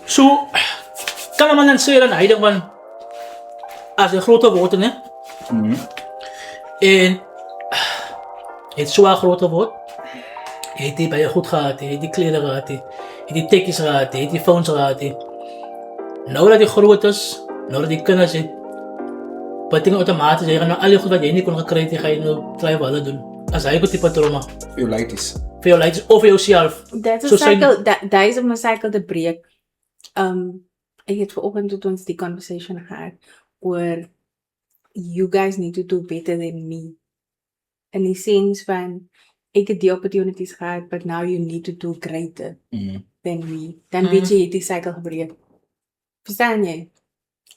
So, kan naman dan sê dan hy van as jy groter word, né? En het so groter word. Jy het die baie goed gehad, jy het die klere gehad, jy het die tekkies gehad, jy het die phones gehad. Nou dat jy groot is, nou dat jy kinders het, wat dingen automatisch, jy gaan nou al die goed wat jy nie kon gekry het, jy ga jy nou try wat hulle doen. As hy op die trauma. Vir jou laities. Vir jou laities of vir jouself. That's a cycle, that is om 'n cycle te breek. Ek het vanoggend tot ons die conversation gehad oor you guys need to do better than me. In die sense van ek het die opportunities gehad, but now you need to do greater than me. Dan weet jy die cycle gebreek. Verstaan jy?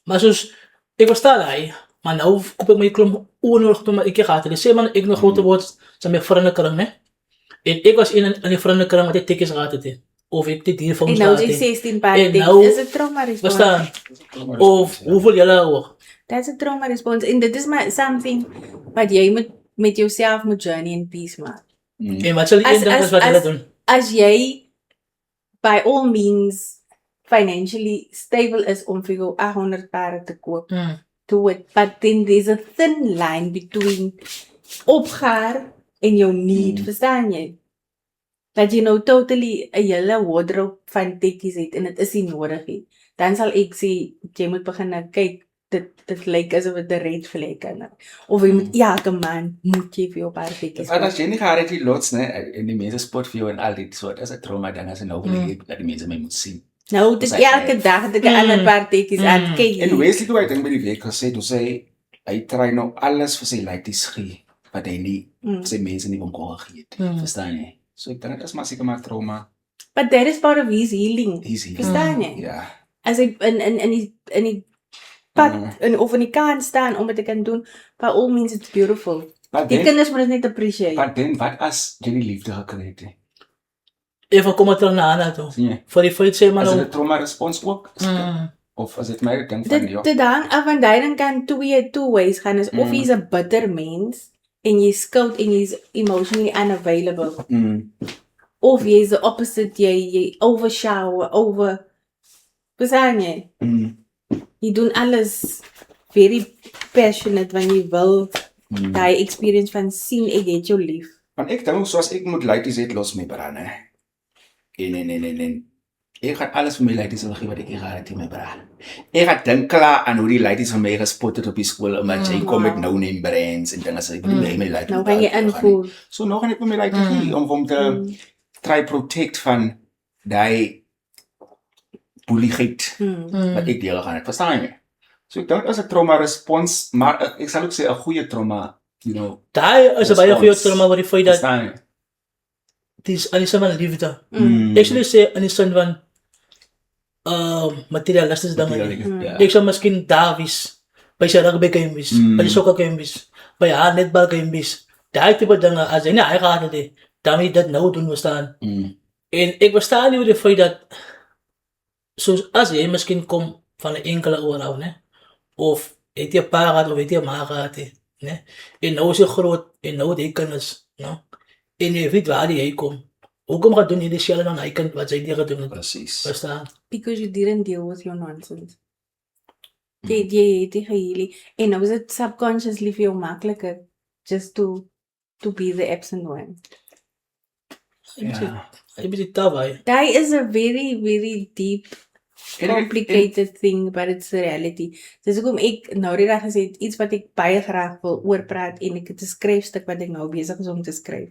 Maar soos, ek verstaan hy, maar nou koop ek my klomp onnodig toe maar ek gehad het. Sê man, ek nog groter word, sa my vriende kring, né? En ek was in die vriende kring wat ek tekkies gehad het. Of ek dit hier En nou die 16 paar En ding, nou- is 'n trauma response. Verstaan? Of hoeveel julle ook. That's a trauma response. En dit is maar something wat jy met jouself moet journey in peace maak. En wat sal die een ding is wat hulle doen? As jy by all means financially stable is om vir jou 800 pare te koop, do it. But then there's a thin line between opgaar en jou need, verstaan jy? Dat jy nou totally 'n hele wardrobe van tekkies het en dit is nie nodig nie. Dan sal ek sê jy moet begin nou kyk, dit lyk asof dit 'n red flag is. Of jy moet elke maand moet jy vir jou paar tekkies En as jy nie gehad het die lots, né, en die mense spot vir jou en al dit soort, is 'n trauma dan as jy nou wil hê dat die mense my moet sien. Nou, dit elke dag dat ek 'n ander paar tekkies aan kyk. En Wesley toe hy ding by die week gesê, toe sê hy try nou alles vir sy laities gee wat hy nie vir sy mense nie kon gegee het. Verstaan jy? So ek dink dit is maar seker maar trauma. But that is part of his healing. Easy. Verstaan jy? Ja. As hy in die pad of in die kant staan om dit te kan doen, by all means it's beautiful. Maar Die dan, kinders moet dit net appreciate. maar dan wat as jy die liefde gekry het? Hè? Even kom terug na Anna toe. Nee. Voor die feit sê maar Is dit nou. 'n trauma respons ook? Of is dit my ding van jou? Dit hang af van die kan two ways gaan. Is of he's a bitter mens en jy skuld en jy's emotionally unavailable. Of jy's the opposite, jy overshower, verstaan jy? Jy doen alles very passionate wanneer jy wil die experience van sien ek het jou lief. Want ek dink soos ek moet laities het los my bra, né? En ek gaan alles vir my laities wil gee wat ek gehad het in my bra. Ek het dink klaar aan hoe die laities van my gespot het op die skool omdat jy kom met no name brands en dinge sê ek wil my laities. Nou kan jy invoer. So nou gaan ek met my laities gee om hom te try protect van die bulligheid wat ek deel gaan het. Verstaan jy? So ek dink dit is 'n trauma respons, maar ek sal ook sê 'n goeie trauma, you know. Daai is 'n baie goeie trauma wat die feit dat Verstaan jy? dit is alles van liefde. Ek sou sê in die sin van materialistische dinge. Ja. Ek sou miskien daar wees, by sy rugby game wees, by die sokker game wees, by haar netbal game wees. Daai tipe dinge, as jy nie hy gehad het, dan moet jy dit nou doen verstaan. En ek verstaan nie hoe die feit dat soos as jy miskien kom van 'n enkele oorhou, né? Of het jy 'n pa gehad of het jy 'n ma gehad, né? En nou is jy groot en nou het jy kinders, né? En jy weet waar jy kom. Hoekom gaan doen jy dieselfde aan hy kind wat sy nie gedoen het? Presies. Verstaan? Because you didn't deal with your nonsense. Jy het die geheelie. En nou is het subconsciously vir jou makliker just to be the absent one. Jy moet dit daai. That is a very, very deep, complicated thing, but it's the reality. Dis hoekom ek nou die dag gesê het, iets wat ek baie graag wil oorpraat en ek het 'n skryfstuk wat ek nou besig is om te skryf,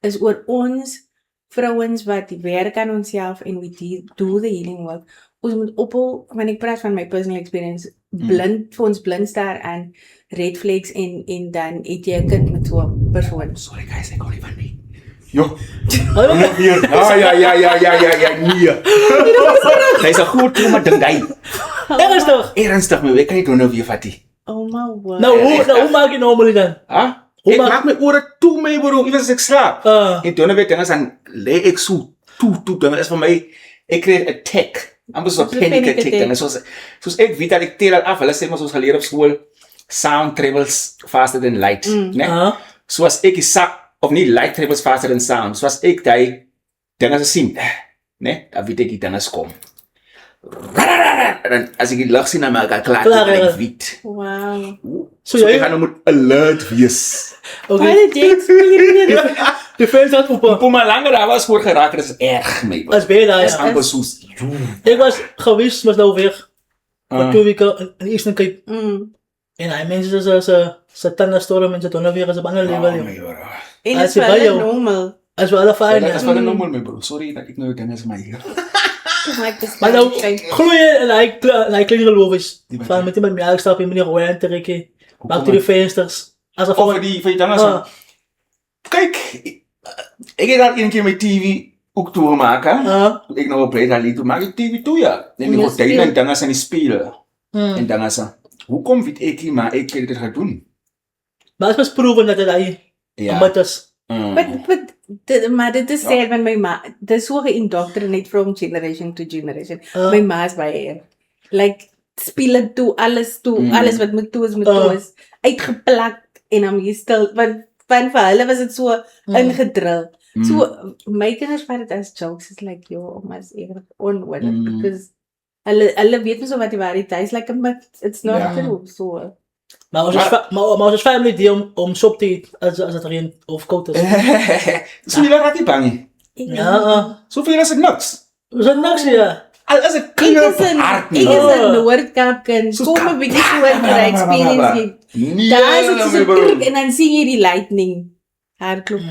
is oor ons vrouens wat werk aan onsself en we do the healing work. Ons moet ophou, wanneer ek praat van my personal experience, blind vir ons blind staar aan red flags en dan het jy 'n kind met so 'n persoon. Sorry guys, ek kon nie van nie. Jo. Hallo. Ja, nee. Dis 'n groot trauma ding hy. Ernstig. Ernstig, my ek kan nie doen nou weer vat nie. Oh my word. Nou hoe maak jy normally dan? Ha? Hoe Ek maak- maak my ore toe my bro, iewers as ek slaap. En toe nou weet dinge dan lê ek so toe dinge is vir my ek kry 'n attack. Amper so 'n panic attack dinge soos ek weet dat ek tel af. Hulle sê mos ons geleer op skool sound travels faster than light, né? So as ek of nie light travels faster than sound. So as ek daai dinge sien, né? Dan weet ek die dinge kom. En dan, as ek die lig sien, dan maak ek klaar, Klaar, dan ja. ek wit. Wow. So So jy- ek gaan nou moet alert wees. Okay. Wat het jy experience? Die venster het open. Mpumalanga, daar was voor geraak, dat is erg, my bro. As ben je daar, Dat is ja. amper soos, Ik was geweest, was nou weg. Voor 2 weken in Eastern Cape. Mm. En hij mensen ze tandenstorm en ze doen weer als op ander level. joh. my bro. En As is jy vir by hulle jou- normal. Dat is wel een fijn, Dat is ja. wel normaal, my bro. Sorry dat ik nou dinge is, maar hier. Like this Maar nou, kind. gloeien en hij klinkt gelovisch. Die wat- Van met die met mij stap in meneer Royan trekken. Maakt hij de vensters. Alsof Of die van die dinge zo. Kijk, ik heb dat een keer met TV ook toegemaakt, hè. Toen ik nog op reed had, toen maak ik TV toe, ja. En die Ja, gordijnen speel. en dingen zijn die spelen. En dingen zijn, hoe komt het ik hier, maar ik kan dit gaan doen? Maar het was proeven dat het hij. Ja. Omdat het is. Maar dit is sad, want my ma, dit is so geïndoctrinate from generation to generation. Ah. My ma is baie erg. Like, speel het toe, alles wat moet toe is, uitgeplak en dan jy stil, want van vir hulle was dit so ingedril. So, my kinders vat dit as jokes, it's like, yo, maar is erg onnodig, because hulle weet nie so wat die waarheid is, like, but it's not Ja. true, so. Maar ons is family die om sop te eten als het regent of koud is. Zo jullie raak niet bang. Ja, Zoveel is het niks. we zijn niks, ja. Al is het Ek knap is hard in niet. Noordkap kind, Soos kom 'n bietjie so oor vir die experience nie. Nee, Daar is dit so my bro. krik en dan sien jy die lightning. Hardloop.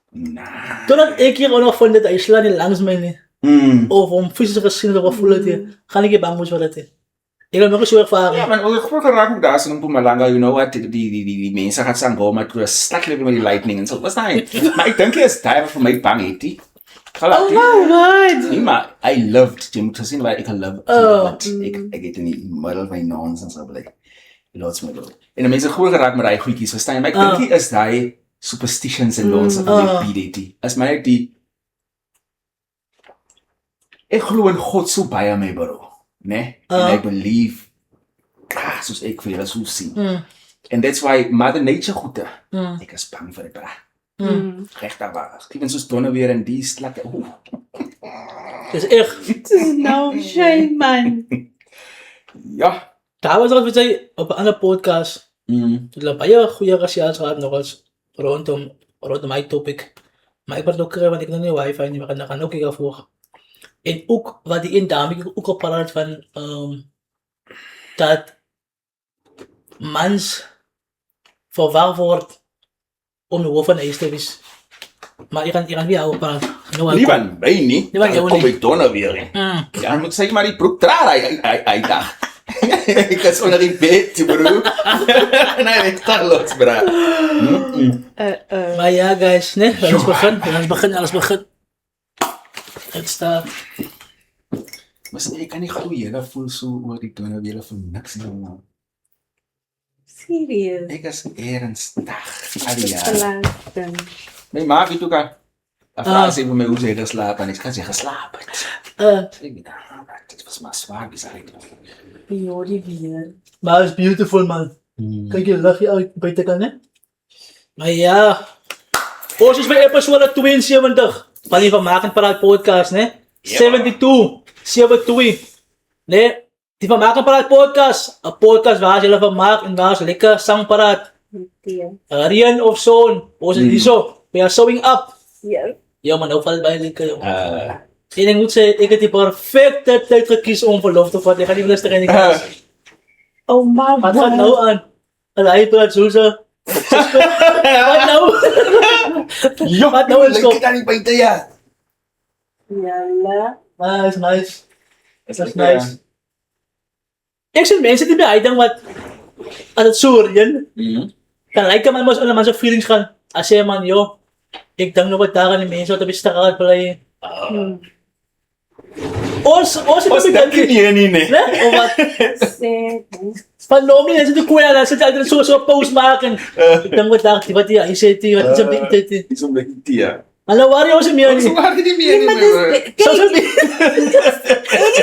Nah. Totdat ik hier ook nog vond dat hij slaat niet langs mij niet. Of om fysisch gezien of voelen het hier. Ga ik je bang moeten worden. Ik heb nog eens zo ervaren. Ja, maar ik vroeg raak ook daar zo in Mpumalanga, you know what, die mensen gaan staan komen, maar toen stak met die lightning en zo. Was dat? Maar ik denk je is daar voor mij bang heet die. Oh my god. Nee, maar I loved, je moet gezien waar ik love. Want ik eet in die middel van nonsens op like. Lots my bro. En de mensen gewoon geraakt met die goedjes, verstaan je? Maar ik denk die is die superstitions en nonsens van die PDT. As my die ek glo in God so baie my bro, né? And I believe soos ek vir julle so sien. And that's why Mother Nature goede. Ek is bang vir dit bra. Regtig waar. Ek ben soos donne weer in die slakke. Het is echt. Dit is no shame man. Ja. Daar was wat we zei op een andere podcast. Toen heb je goede racia's gehad nog eens rondom mijn topic. Maar ik word ook want ik nog niet wifi niet, maar dan gaan ook kijken voor. En ook wat die in dame ook op paraat van dat mans verwacht wordt om de hoofd van ijs te wees. Maar je kan weer op paraat. Nie van my nie. Nie van jou Kom nie. ek donne weer. Ja, dan moet sê maar die broek dra hy dag. Ek is onder die bed, bro. Nee, ek sta los, bra. Maar ja, guys, nee, alles begin. Het staat. Maar ek kan nie glo jy voel so oor die donne weer vir niks nie, man. Serious. Ek is ernstig. Al die jare. Belasting. My ma het ook al. Afvraag sy vir my hoe sy het geslaap en ek kan sy geslaap het. Ek dacht, dit was maar zwaar gezegd. Jody weer. Maar het is beautiful, man. Kijk je lachje uit buitenkant, hè? Maar ja. Ons is bij episode 72 van die Van Maken Paraat podcast, hè? 72. Nee, die Van Maken Paraat podcast. Een podcast waar ze van maken en waar ze lekker zangparaat. Rien of zoon. Ons is niet zo. We are showing up. Ja. Ja, man, ook valt bij lekker, joh. En ik moet zeggen, ik heb die perfecte tijd gekies om verlof te vatten. Ik ga niet luisteren in die kans. Oh my Wat gaat nou aan? En hij praat zo zo. Wat nou? Ja, Wat nou is lyk kop? dit aan die buite ja. Jalla. Nice. Dat is nice. Ik zie mensen die bij uitdenken wat als het zo reën. Dan lijkt het man als zijn feelings gaan. Als je man, joh. Ik denk nog wat daar aan die mensen wat op je straat blijven. Ons denk je nie, nee. Nee? Of wat? Van Nomi, dan zit de koeien, dan zit hij altijd zo'n post maken. Ik denk wat daar, wat die ICT, wat is een beetje dit. Is om die tia. Maar nou waar je meer Zo niet. waar die meer nie.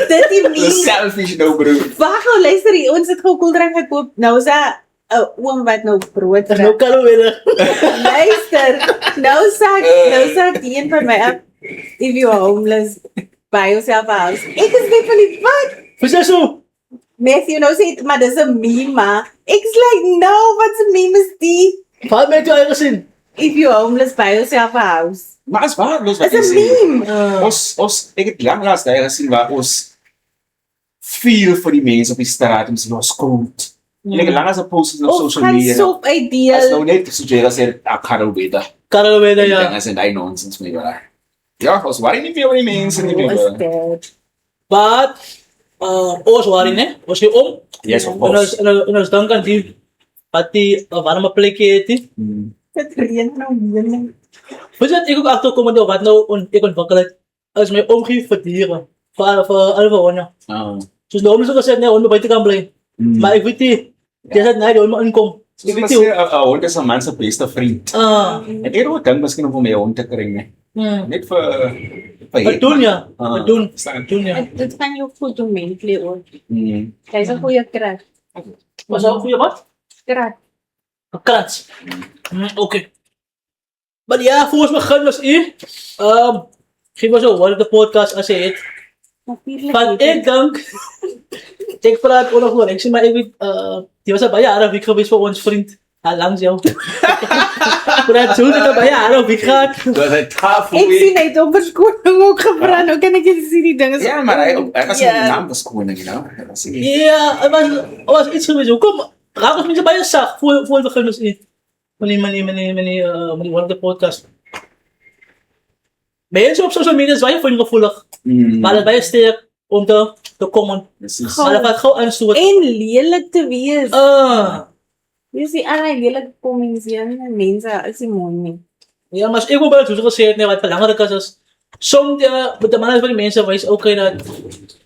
Dit die Dis nie. selfish nou bro. Wag nou, luister hier, ons het gou koeldrank gekoop. Nou is daar 'n oom wat nou brood Dat is nou kalo weer. Luister. Nou sê die een van my af, if you are homeless, by jouself 'n huis. Ek is net van die wat? Is dat zo? Matthew nou sê, maar dis 'n meme, maar ek is like, no, wat 'n meme is die? Wat met jou eigen zin? If you're homeless, by yourself 'n house. Maar is waardeloos wat Dis jy 'n sê. meme. Ek het lang laas daai gesien waar ons feel vir die mense op die straat en sê, ons skuld. En ek het lang as 'n post op Of social gaan media. sop As ideal. nou net, so jy sê, Karel Weda. Karel Weda, Ja. ja. En sê, die nonsense mee, maar. Ja, ons worry nie meer oor die mense nie, Is meer. that? But, ons waren, hè? Was je om? Yes, of En course. ons dank aan die, wat die warme plekje heeft, hè? Dit reën nou weer. Weet je wat ik ook achterkom door wat nou ik ontwikkeld heb? Als mijn omgeving voor dieren. Voor alle honden. Dus de honden zullen zeggen, nee, honden buiten kan blijven. Maar ik weet niet, die zegt, nee, die honden inkomen. Ik weet sê 'n hond is 'n man se beste vriend. Ah, En eerder dink miskien om my hond te kry, nee. Net vir wat doen ja? Ah. Wat doen? Staan. Wat doen ja? Dit gaan jou goed doen mentally ook. Mm. Jy's 'n goeie krag. Was dat een goede wat? Krag. Een krans. Oké. Maar ja, volgens mij gaan we geef maar zo, wat de podcast als je het. Natuurlik. Van ik denk, ik praat ook nog wel, ik zeg maar, ik weet, die was al bij jaren week geweest voor ons vriend. Langs jou. Praat zo, dat bij jaren week gaat. Dat is 'n tough Ek sien week. net op verskoning ook gebrand. Hoe kan ek dit sien die dinge? Ja, maar hy was Ja. een naam beskoning, you know. Hy was nie- Ja, het was iets geweest. Hoe kom, raak ons mensen bij je zag, voor we beginnen dus niet. Meneer, wat de podcast. Mensen op social media zijn voor gevoelig. Maar dat ben je sterk om te komen. Precies. Goh. Maar dat gaat gauw aanstoot. En lelik te wees. Ah. Dis die allerlei lelike comments hier en mense is nie mooi nie. Ja, maar als ik ook bij het gezegd nee, wat belangrijk is, soms met de mannen van die mensen wijs ook dat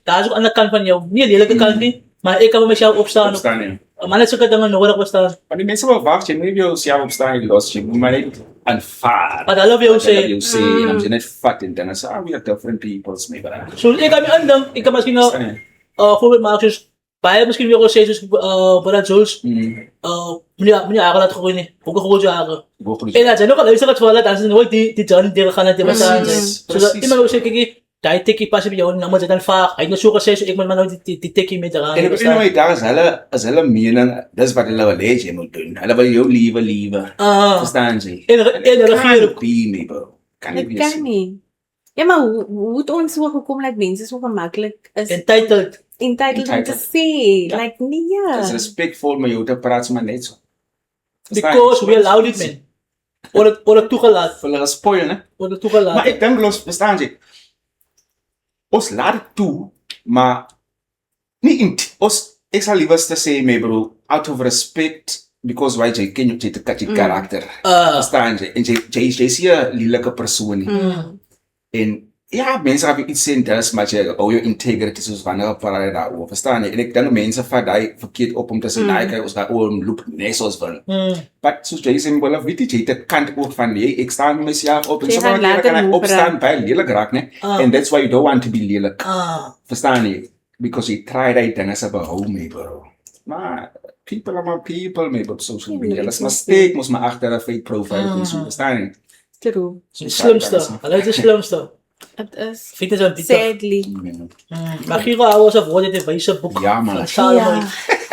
daar is ook aan de kant van jou. Niet een lelijke kant niet, maar ik kan met jou opstaan. Opstaan, ja. Maar net zulke dingen nodig bestaan. Maar die mense wil wag, jy moet nie jouself opstaan en los, jy moet maar net aanvaar. Wat hulle vir jou Wat hulle sê. jou sê, en dan jy net vat en dan sê, we are different peoples, mee maar. So ik kan me aandenken, ik kan misschien nou Verstaan jy? voorbeeld maken, dus bij misschien weer zeggen, dus Brad Jules, meneer Aaron had gewoon niet, ook een grote jaren. En dat zijn ook al luisteren het wel, dat zijn nooit die John die gaan het hebben staan. Zodat iemand wil zeggen, kijk, die tikkie pas op jou, dan moet je dan vaag. Hij heeft zo gezegd, ik moet maar nou die tikkie met eraan. En op een manier daar is hulle mening, dis wat hulle wil hê jy moet doen. Hulle wil jou liewe. Verstaan jy? En de regering. Be me, bro. Kan nie Dit wees. kan nie. Ja, maar hoe het ons so gekom dat mense so gemaklik is Entitled. entitled om te Entitled. sê, Ja. like nee ja. Dis respectvol met jou te praat, maar net so. Because we allowed it, man. Worden toegelaten. Hulle is spoil, né? Worden toegelaten. Maar ek dink los, verstaan jy? Ons laat dit toe, maar nie in ek sal liewer sê my bro, out of respect, because why jy ken jy te kat jy karakter. Verstaan jy? En jy sê 'n lelike persoon nie. En ja, mense gaan iets sê, dis maar jy jou integrity soos wanneer praat daaroor. Verstaan jy? En ek dink mense vat daai verkeerd op om te sê daai kyk ons gaan oor loop net soos wil. Maar soos jy sê, wel weet jy dit kant ook van jy ek staan met myself op en Jy so gaan maar later kan ek move opstaan by lelik raak, né? And that's why you don't want to be lelik. Verstaan jy? Because you try that dinge se behou mee, bro. Maar people are my people, mee op social media. Dis maar steek mos maar agter 'n fake profile en so, verstaan jy? True. Het slimste. Hulle is het slimste. It is. Vind het zo'n bitter. Sadly. Maar Giro Ouwers of wordt dit een wijze boek. Ja, man. Van Salomon. Ja.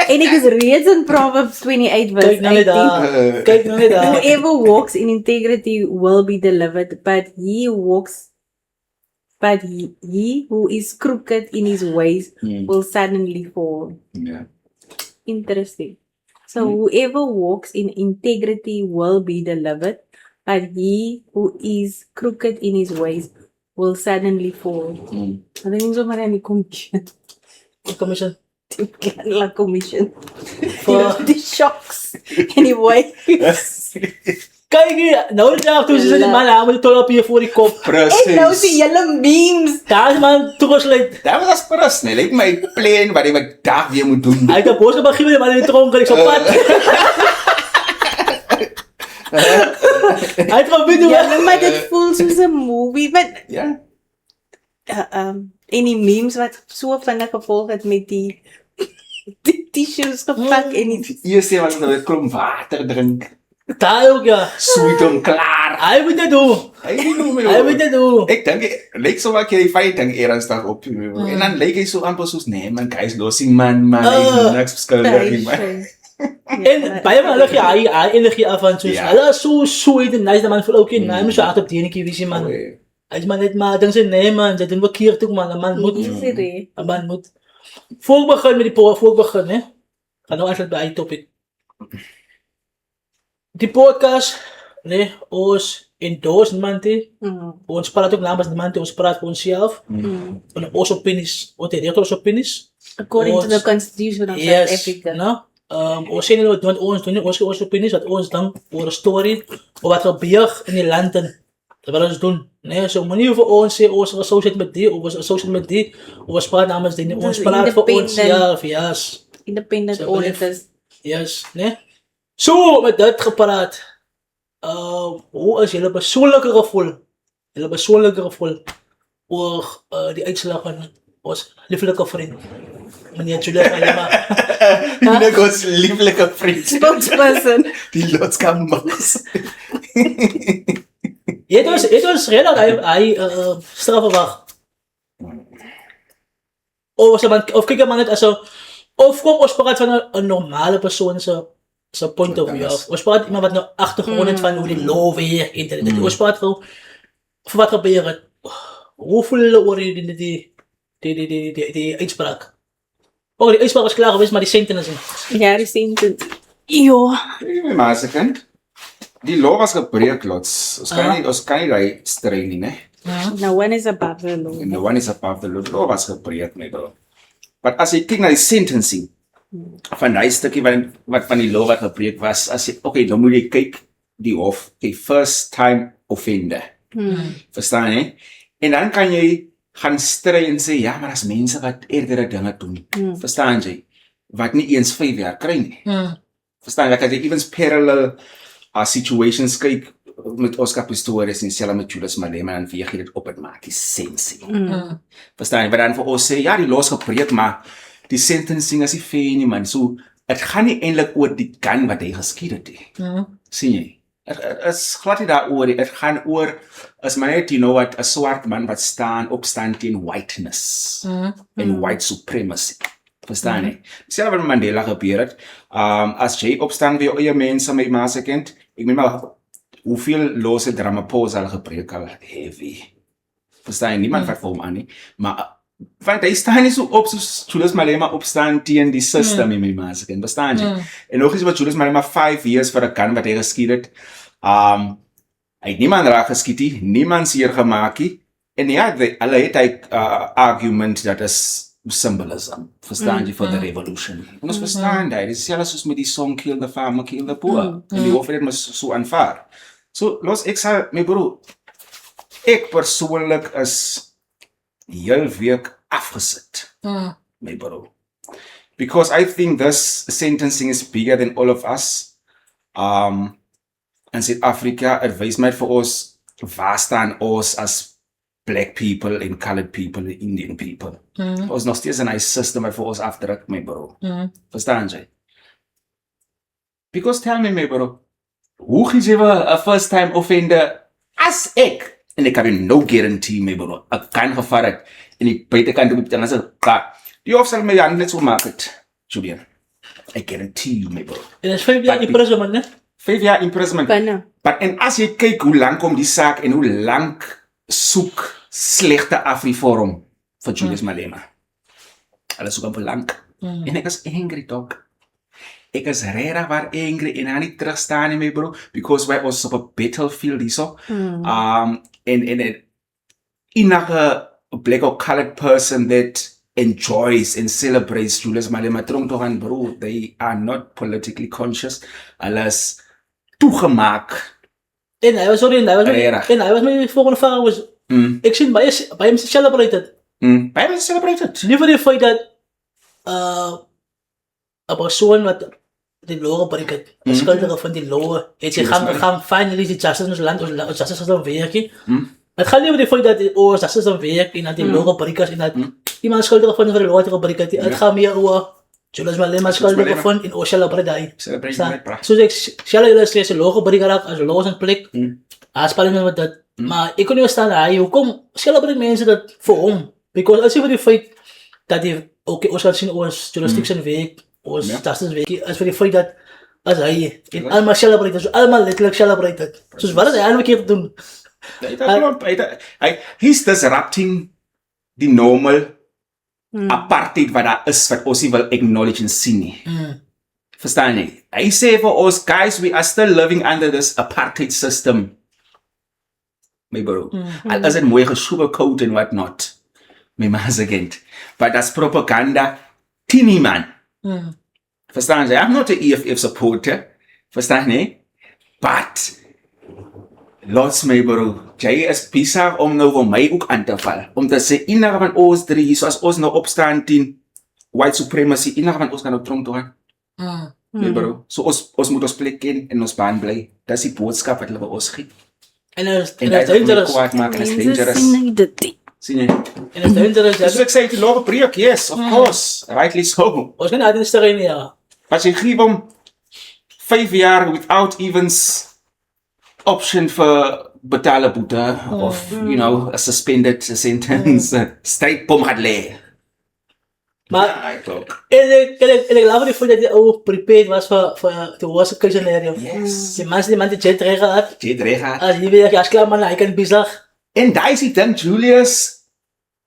En ek is reeds in Proverbs 28 verse Kijk nou net 18. daar. Kijk nou net daar. Whoever walks in integrity will be delivered, but he who is crooked in his ways will suddenly fall. Ja. Interesting. So whoever walks in integrity will be delivered, but he who is crooked in his ways will suddenly fall. Hulle neem sommer aan die commission. Die commission. Die kleine commission. Voor- Die shocks en die waves. Kijk hier. Nou de dag toen ze die man aan met de tol op hier voor die kop. En nou Precies. die hele memes. Daar is man toegesluit. Dat was personeel. Ek my plan wat ek dag weer moet doen. Hij heeft een boodschap aan Giro, maar in de tronk. Ik zo pad. Hij heeft gewoon video. Ja, maar dit voel soos 'n movie. Maar Ja. en die memes wat so vinnig gevolg het met die tissues gepak en die Eers sê wat hulle 'n klomp water drink. Daar ook, ja. Sweet hom klaar. Hij moet dat doen. Hy nie noem my. Hij moet dat doen. Ek dink lyk so wat jy feit ding ernstig op jou. En dan lyk hy so amper soos nee man, guys losing man, niks skuldig nie man. En bij hem leg je hij energie af van zoiets. Ja. Hij is zo sweet en nice, man. Voel ook in, hij moet zo hard op die ene visie, man. Oei. Hij is maar net maar, dan zei nee man, ze doen verkeerd ook man. Een man moet. Een man moet. Voor ik begin met die voor ik begin, hè. Ga nou eigenlijk bij die topic. Die podcast, nee, ons endorse niemand, ons praat ook namens niemand, ons praat voor onszelf. En onze opinies, wat is onze opinies? According to the Constitution of South Yes, Africa. no? Ons sê nie wat ons doen nie, ons opinies, wat ons dan oor 'n story, of wat gebeur in die landen. Dat wat ons doen. Nee, so moenie vir ons sê ons is associate met die, of ons associate met die, of ons praat namens die, ons praat vir onsself, yes. Independent So, auditors. Yes, nee? So, met dit gepraat, hoe is julle persoonlijke gevoel? Julle persoonlijke gevoel oor die uitslag van ons lieflijke vriend, meneer Julius Malema. Ek was lieflike vriend. Spokesperson. Die lotskam Max. Het ons redelijk hy straf verwacht. Of kijk maar net als een, of kom ons praat van een normale persoon zijn point of view af. Ons praat iemand wat nou achtergrond heeft van hoe die law weer internet. Ons praat van wat gebeurt. Hoe voelen oor die uitspraak? Oh, die uitspraak was klaar geweest, maar die sentence niet. Ja, die sentence. Jo. My ma se kind. Die law was gebreek lots. Ons kan nie daai strei nie, né? No one is above the law. And the one is above the law. Law was gebreek, my bro. But as jy kyk na die sentencing van daai stukkie wat van die law wat gebreek was, as jy okay, dan moet jy kyk die hof, die first time offender. Verstaan jy? En dan kan jy gaan stry en sê ja, maar as mense wat eerdere dinge doen. Verstaan jy? Wat nie eens 5 jaar kry nie. Verstaan jy? Dat jy evens parallel situations kyk met Oscar Pistorius en selfs met Julius Malema en wie gee dit op, het maak nie sens nie. Verstaan jy? Maar dan vir ons sê ja, die law is gebreek, maar die sentencing is nie fair nie man. So dit gaan nie eintlik oor die gun wat hy geskiet het nie. Sien jy? Het is glad nie daaroor nie. Dit gaan oor as my net, you know what, 'n swart man wat opstaan teen whiteness en white supremacy. Verstaan jy? Selfs wat Mandela gebeur het, as jy opstaan vir jou eie mense, my ma se kind, ek meen maar hoeveel laws het Ramaphosa al gebreek al heavy. Verstaan jy? Niemand vat vir hom aan nie, maar want hy staan nie so op soos Julius Malema opstaan teen die system in my ma se kind. Verstaan jy? En nog eens wat Julius Malema 5 years vir 'n gun wat hy geskiet het, hy het niemand raak geskiet nie, niemand seer gemaak nie, en ja, hulle het hy argument dat is symbolism, verstaan jy, for the revolution. En ons verstaan dit, dit is selfs soos met die song Kill the Farmer, Kill the Poor, en die hof het dit maar so aanvaar. So, los, ek sal, my bro, ek persoonlik is heel week afgesit, my bro. Because I think this sentencing is bigger than all of us. In Suid-Afrika, het wys my vir ons, waar staan ons as black people and colored people and Indian people. Ons nog steeds 'n nice system wat vir ons afdruk, my bro. Verstaan jy? Because tell me, my bro, hoe gee jy 'n first time offender as ek? En ek kan no guarantee, my bro, ek kan gevaar het en die buitekant op die tang as die hof sal my hand net so maak het, Julian. I guarantee you, my bro. En dat is 5 jaar imprisonment, né? 5 jaar imprisonment. En as jy kyk hoe lank kom die saak en hoe lank soek slegte afreform vir Julius Malema. Hulle soek vir lank. En ek is angry, dog. Ek is regtig waar angry en aan nie terugstaan nie, my bro, because wij ons op 'n battlefield hierso. En enige black or colored person that enjoys and celebrates Julius Malema Trontohan, bro, they are not politically conscious. Hulle is toegemaak. En hij was mijn volgende vraag was, ik zie bij hem celebrated. Bij hem celebrated. Niet voor die feit dat een persoon wat die law gebruikt, de schuldige van die law, het zich gaan finally die justice in ons land, ons justice is dan werken. Het gaat niet over die feit dat ons justice dan werkt en dat die law gebruikt is en dat iemand schuldige van de law gebruikt. Het gaat meer over Jules Malema skuldig Malema. gevind en ons celebrate daai. Celebrate Verstaan? met praat. Soos ek stel julle sê se logo by die geraak as logo in plek. Aanspaling met dit. Maar ek kon nie verstaan hy hoekom celebrate mense dit vir hom? Because as jy vir die feit dat die ons kan sien ons jurisdiction week, ons justice week, as vir die feit dat as hy en almal celebrate, so almal letterlik celebrate dit. Soos wat het hy aan verkeerd doen? He's disrupting die normal apartheid wat daar is wat ons nie wil acknowledge en sien nie. Verstaan jy? Hy sê vir ons, guys, we are still living under this apartheid system. My bro. Al is het mooi gesugarcoat en what not. My ma's agent. But that's propaganda. Tini man. Verstaan jy? I'm not a EFF supporter. Verstaan jy? But lots my bro. Jy is besig om nou vir my ook aan te val. Om te sê, enige van ons drie, soos ons nou opstaan teen white supremacy, enige van ons kan nou tronk toe gaan. My bro. So ons moet ons plek ken en ons baan bly. Dat is die boodskap wat hulle vir ons gee. En is dangerous. Mense sien nie dit nie. Sien jy? En is dangerous. Dus ek sê, die logo breek, yes, of course. Rightly so. Ons kan uit in sterre nie, ja. As jy geef hom 5 jaar without even option vir betale boete of, you know, a suspended sentence, straight bom gaat lê. Maar en ek laat die feit dat die ou prepared was vir die worst case scenario. Yes. Die man die jet reg gehad. Dit reg gehad. As jy weet as klaar man, hy kan besig. En daai is die ding, Julius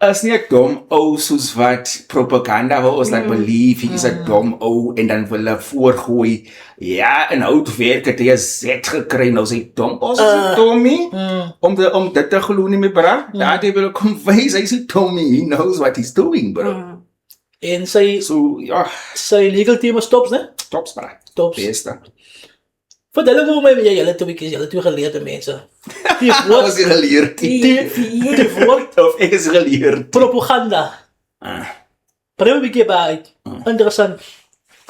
is nie 'n dom ou soos wat propaganda wil ons like believe he is 'n dom ou en dan wil hulle voorgooi. Ja, en houtwerk het hy 'n Z gekry nou sy dom. Ons is Tommy. Om dit te glo nie meer bra. Daai wil kom wys hy is Tommy. He knows what he's doing, bro. En sy ja, sy legal team stops, né? tops bra. Tops. Beste. Vertel ek hoe my julle twee geleerde mense. Die Was woord jy geleerd? die woord Of ek is geleerd. propaganda. Probeer 'n bietjie by interessant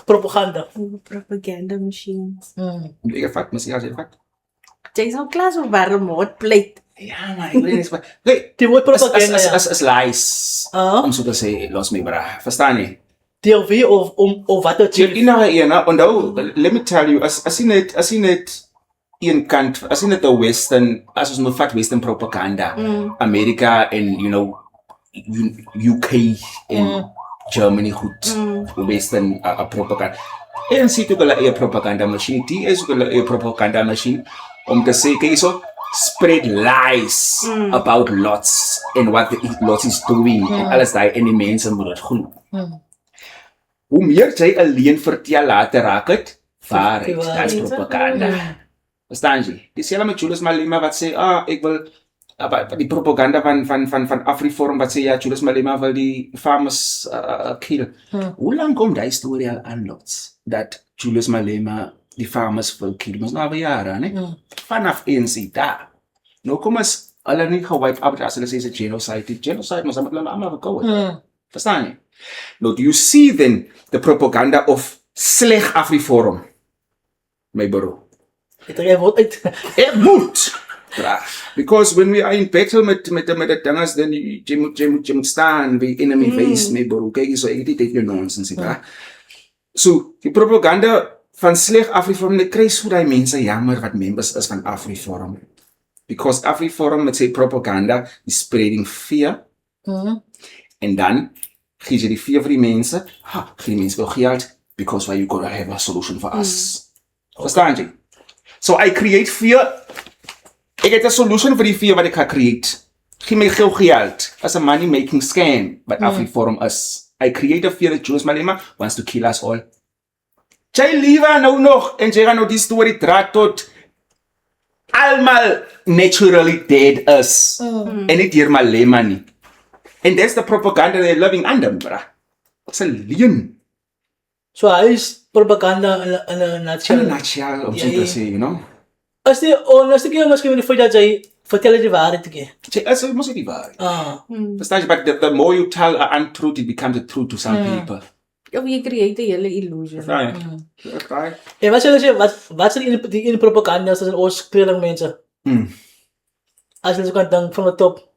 propaganda. Propaganda machines. Ek vat mos ja, jy vat. Jy is al klaar so warm hot plate. Ja, maar ek weet nie. Hey, Die woord propaganda. as lies. Om so te sê, los my bra. Verstaan jy? Deel wie of wat het Jy enige ene, onthou, let me tell you, as jy net een kant, as jy net 'n western, as ons moet vat western propaganda, Amerika en you know UK en Germany goed, western propaganda. En sien toe hulle eie propaganda masjien, die is ook hulle eie propaganda masjien om te sê kyk hierso spread lies about lots and what the lots is doing en alles daai en die mense moet dit glo. Hoe meer jy alleen vertel later raak dit waarheid, dat is propaganda. Verstaan jy? Dieselfde met Julius Malema wat sê, ek wil die propaganda van AfriForum wat sê, ja, Julius Malema wil die farmers kill. Hoe lang kom die storie al aan lots, dat Julius Malema die farmers wil kill? Ons nou jare, ne? Vanaf ANC daar. Nou kom as hulle nie gewipe out as hulle sê is 'n genocide. Die genocide mos hulle allemaal gekoud. Verstaan jy? Now, do you see then the propaganda of sleg AfriForum, my bro? Het jy woord uit? It moet. Because when we are in battle met die dinges, then jy moet staan by enemy face, my bro. Kyk, so ek dit jou nonsense, bra. So, die propaganda van sleg AfriForum, net kry so daai mense jammer wat members is van AfriForum. Because AfriForum met sy propaganda is spreading fear. En dan gee jy die fear vir die mense. Gee die mense wel geld because why you gotta have a solution for us. Verstaan jy? So I create fear. Ek het 'n solution vir die fear wat ek ga create. Gee my geld as a money making scam, but AfriForum is. I create a fear that Julius Malema wants to kill us all. Jy liewe nou nog en jy gaan nou die storie dra tot almal naturally dead is. En nie deur Malema nie. And that's the propaganda they're living under, bruh. It's a leuen. So hy is propaganda in 'n In a nutshell. nutshell, om so te sê, you know. As die honeste keer miskien met die feit dat jy vertel die waarheid keer. Jy is mos nie die waarheid. Verstaan jy, but the more you tell an untruth, it becomes a truth to some people. Of jy create 'n hele illusion. Verstaan jy? Okay. En wat sê wat sê die propaganda as ons kleurling mense? As jy so kan dink van die top.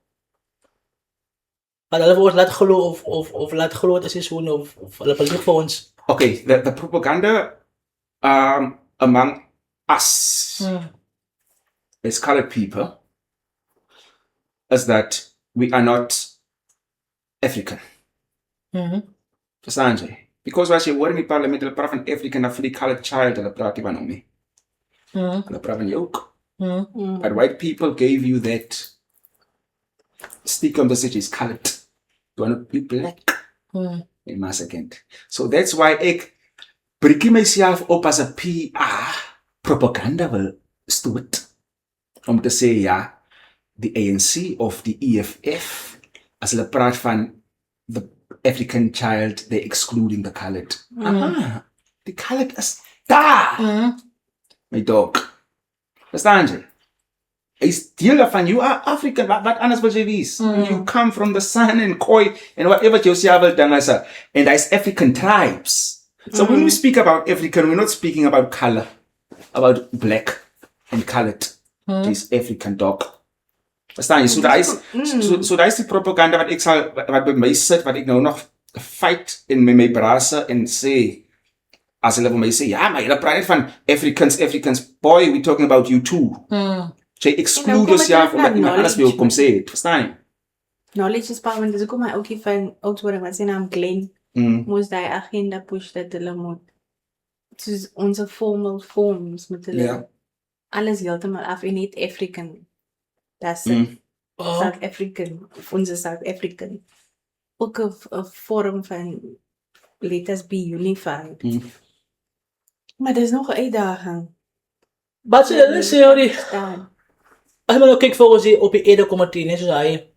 Maar hulle word laat glo of laat glo dat is so of hulle beloof vir ons. okay, the propaganda among us as colored people is that we are not African. Verstaan jy? Because as jy hoor in die parlement, hulle praat van African, dan vir die colored child, hulle praat nie van hom nie. Hulle praat van jou ook. But white people gave you that stigma that is colored. You want to be black. In my second. So that's why ek breekie myself op as 'n PR propaganda wil stoot. Om te sê ja, die ANC of die EFF, as hulle praat van the African child, they're excluding the colored. The colored is daar. My dog. Verstaan jy? Is deel van you are African. Wat anders wil jy wees? You come from the sun and koi and whatever jy self wil ding as and there's African tribes. So when we speak about African, we're not speaking about color, about black and colored. This African dog. Verstaan jy? So daar is die propaganda wat by my sit, wat ek nou nog fight in my brase en sê, as hulle vir my sê, ja, maar julle praat net van Africans, boy, we're talking about you too. Jy exclude yourself omdat iemand anders wil kom sê het, verstaan jy? Knowledge is power, want dis ook my oukie van Oudtshoorn, wat sy naam Glenn, moes die agenda push dat hulle moet, soos onze formal forms, moet hulle alles heeltemal af en net African. That's it. South African, of onze South African. Ook 'n vorm van let us be unified. Maar dis nog 'n uitdaging. Wat sê hulle sê hoor, as jy maar nou kyk volgens die op die Ede komitee, net soos hy,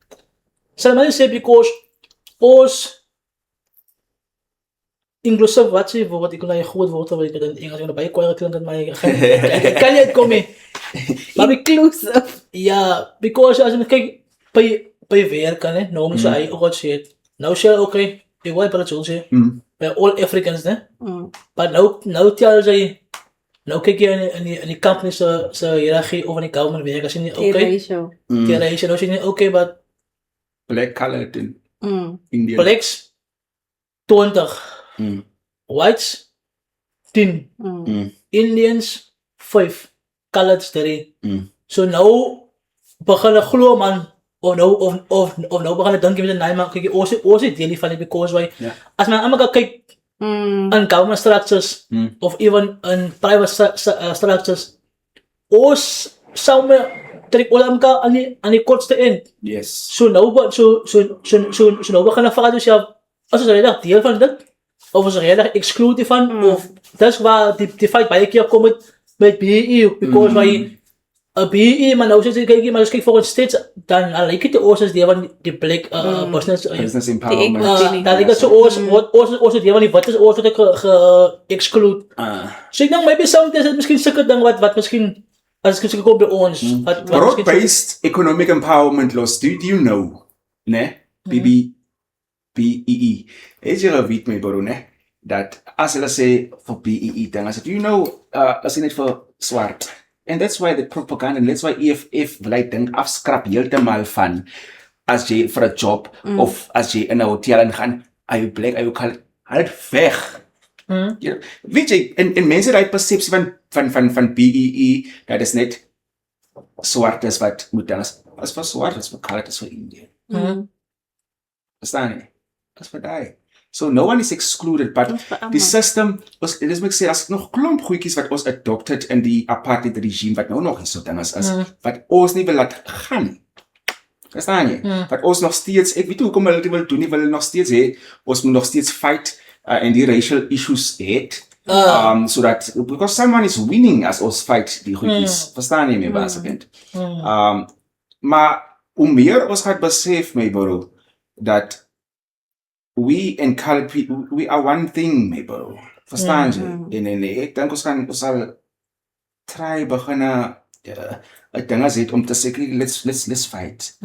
sal maar sê because ons inclusive wat sê wat ek nou 'n groot woord wat ek in Engels nou baie kwaai klink in my kan jy kom nie. Maar Inclusive. ja, because as jy kyk by werk kan hè, nou so hy ook wat sê, nou sê okay, ek wil maar sê, by all Africans né? But nou tel jy nou kyk jy in die company se hiërargie of in die government werk, as jy nie okay. Die ratio, nou sê jy okay, but black colored in India. blacks 20. Whites 10. Indians 5. Coloreds 3. So nou begin 'n glo man of nou begin 'n dinkie met 'n naai man kyk ons het deel van dit because why as man almal kyk in government structures of even in private structures ons sou me trek olamka aan die kortste end. Yes. So nou nou begin 'n vraag jouself as jy regtig deel van dit of as jy regtig exclude van of dis waar die fight baie keer kom met BEE because why a BEE man nou sê kyk maar as kyk volgens steeds dan like dit ons is die van die black business empowerment. dan like so ons die van die wat is ons wat ek exclude. So ek dink maybe sometimes is miskien sulke ding wat miskien as ek kom by ons broad-based economic empowerment laws, do you know ne BEE is jy weet my bro ne dat as hulle sê vir BEE ding as do you know as dit net vir swart. And that's why the propaganda, and that's why EFF wil dink afskrap heeltemal van as jy vir 'n job of as jy in 'n hotel ingaan, are you black, are you colored, haal dit weg. Ja, weet jy, en mense daai persepsie van BEE, dat is net swart is wat moet dan as vir swart is vir colored is vir Indian. Verstaan jy? As vir daai. So no one is excluded, but the system was, dis moet ek sê, as nog klomp goedjies wat ons adopted in die apartheid regime wat nou nog is so ding is wat ons nie wil laat gaan. Verstaan jy? Wat ons nog steeds, ek weet nie hoekom hulle dit wil doen nie, wil hulle nog steeds hê, ons moet nog steeds fight en die racial issues het. So that because someone is winning as ons fight die goedjies. Verstaan jy my basic? Maar hoe meer ons gaan besef my bro dat we and colored people, we are one thing, my bro. Verstaan jy? En ek dink ons sal try begin 'n ding as dit om te sê let's fight.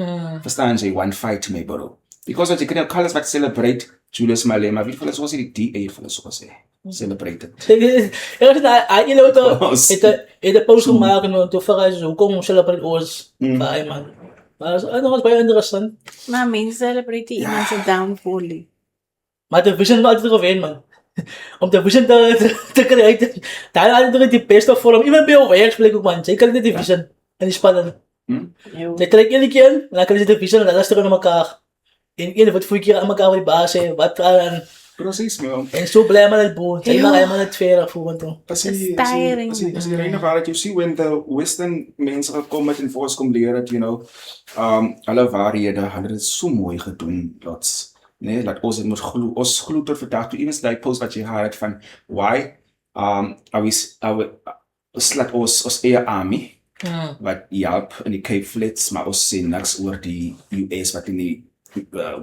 Verstaan jy? One fight, my bro. Because as jy kan colors wat celebrate Julius Malema, wie vir ons die DA vir ons sê. Celebrate it. You know het 'n post gemaak en toe vra hy hoekom celebrate ons by man. Maar dit was baie interessant. Maar mense celebrate iemand se downfall. Maar de vision is altijd geweest, man. om de vision te krijgen. Daar hadden we die beste vorm. Iemand bij jou werksplek ook, man. Zij krijgen die vision. En die spannen. Zij krijgen iedere keer en dan krijgen ze de vision en dan luisteren we naar elkaar. En iedereen wordt voor keer aan elkaar wat die baas zijn, wat aan. Precies, man. En zo blij met het boel. Zij maar helemaal het veer voor toe. As jy reg waar dat jy sien when the western mense gekom het en vir ons kom leer dat hulle waarhede, hulle het so mooi gedoen dat nee, dat ons glo tot vandag toe iewers daai post wat jy gehad het van why laat ons eie army wat help in die Cape Flats, maar ons sê niks oor die US wat in die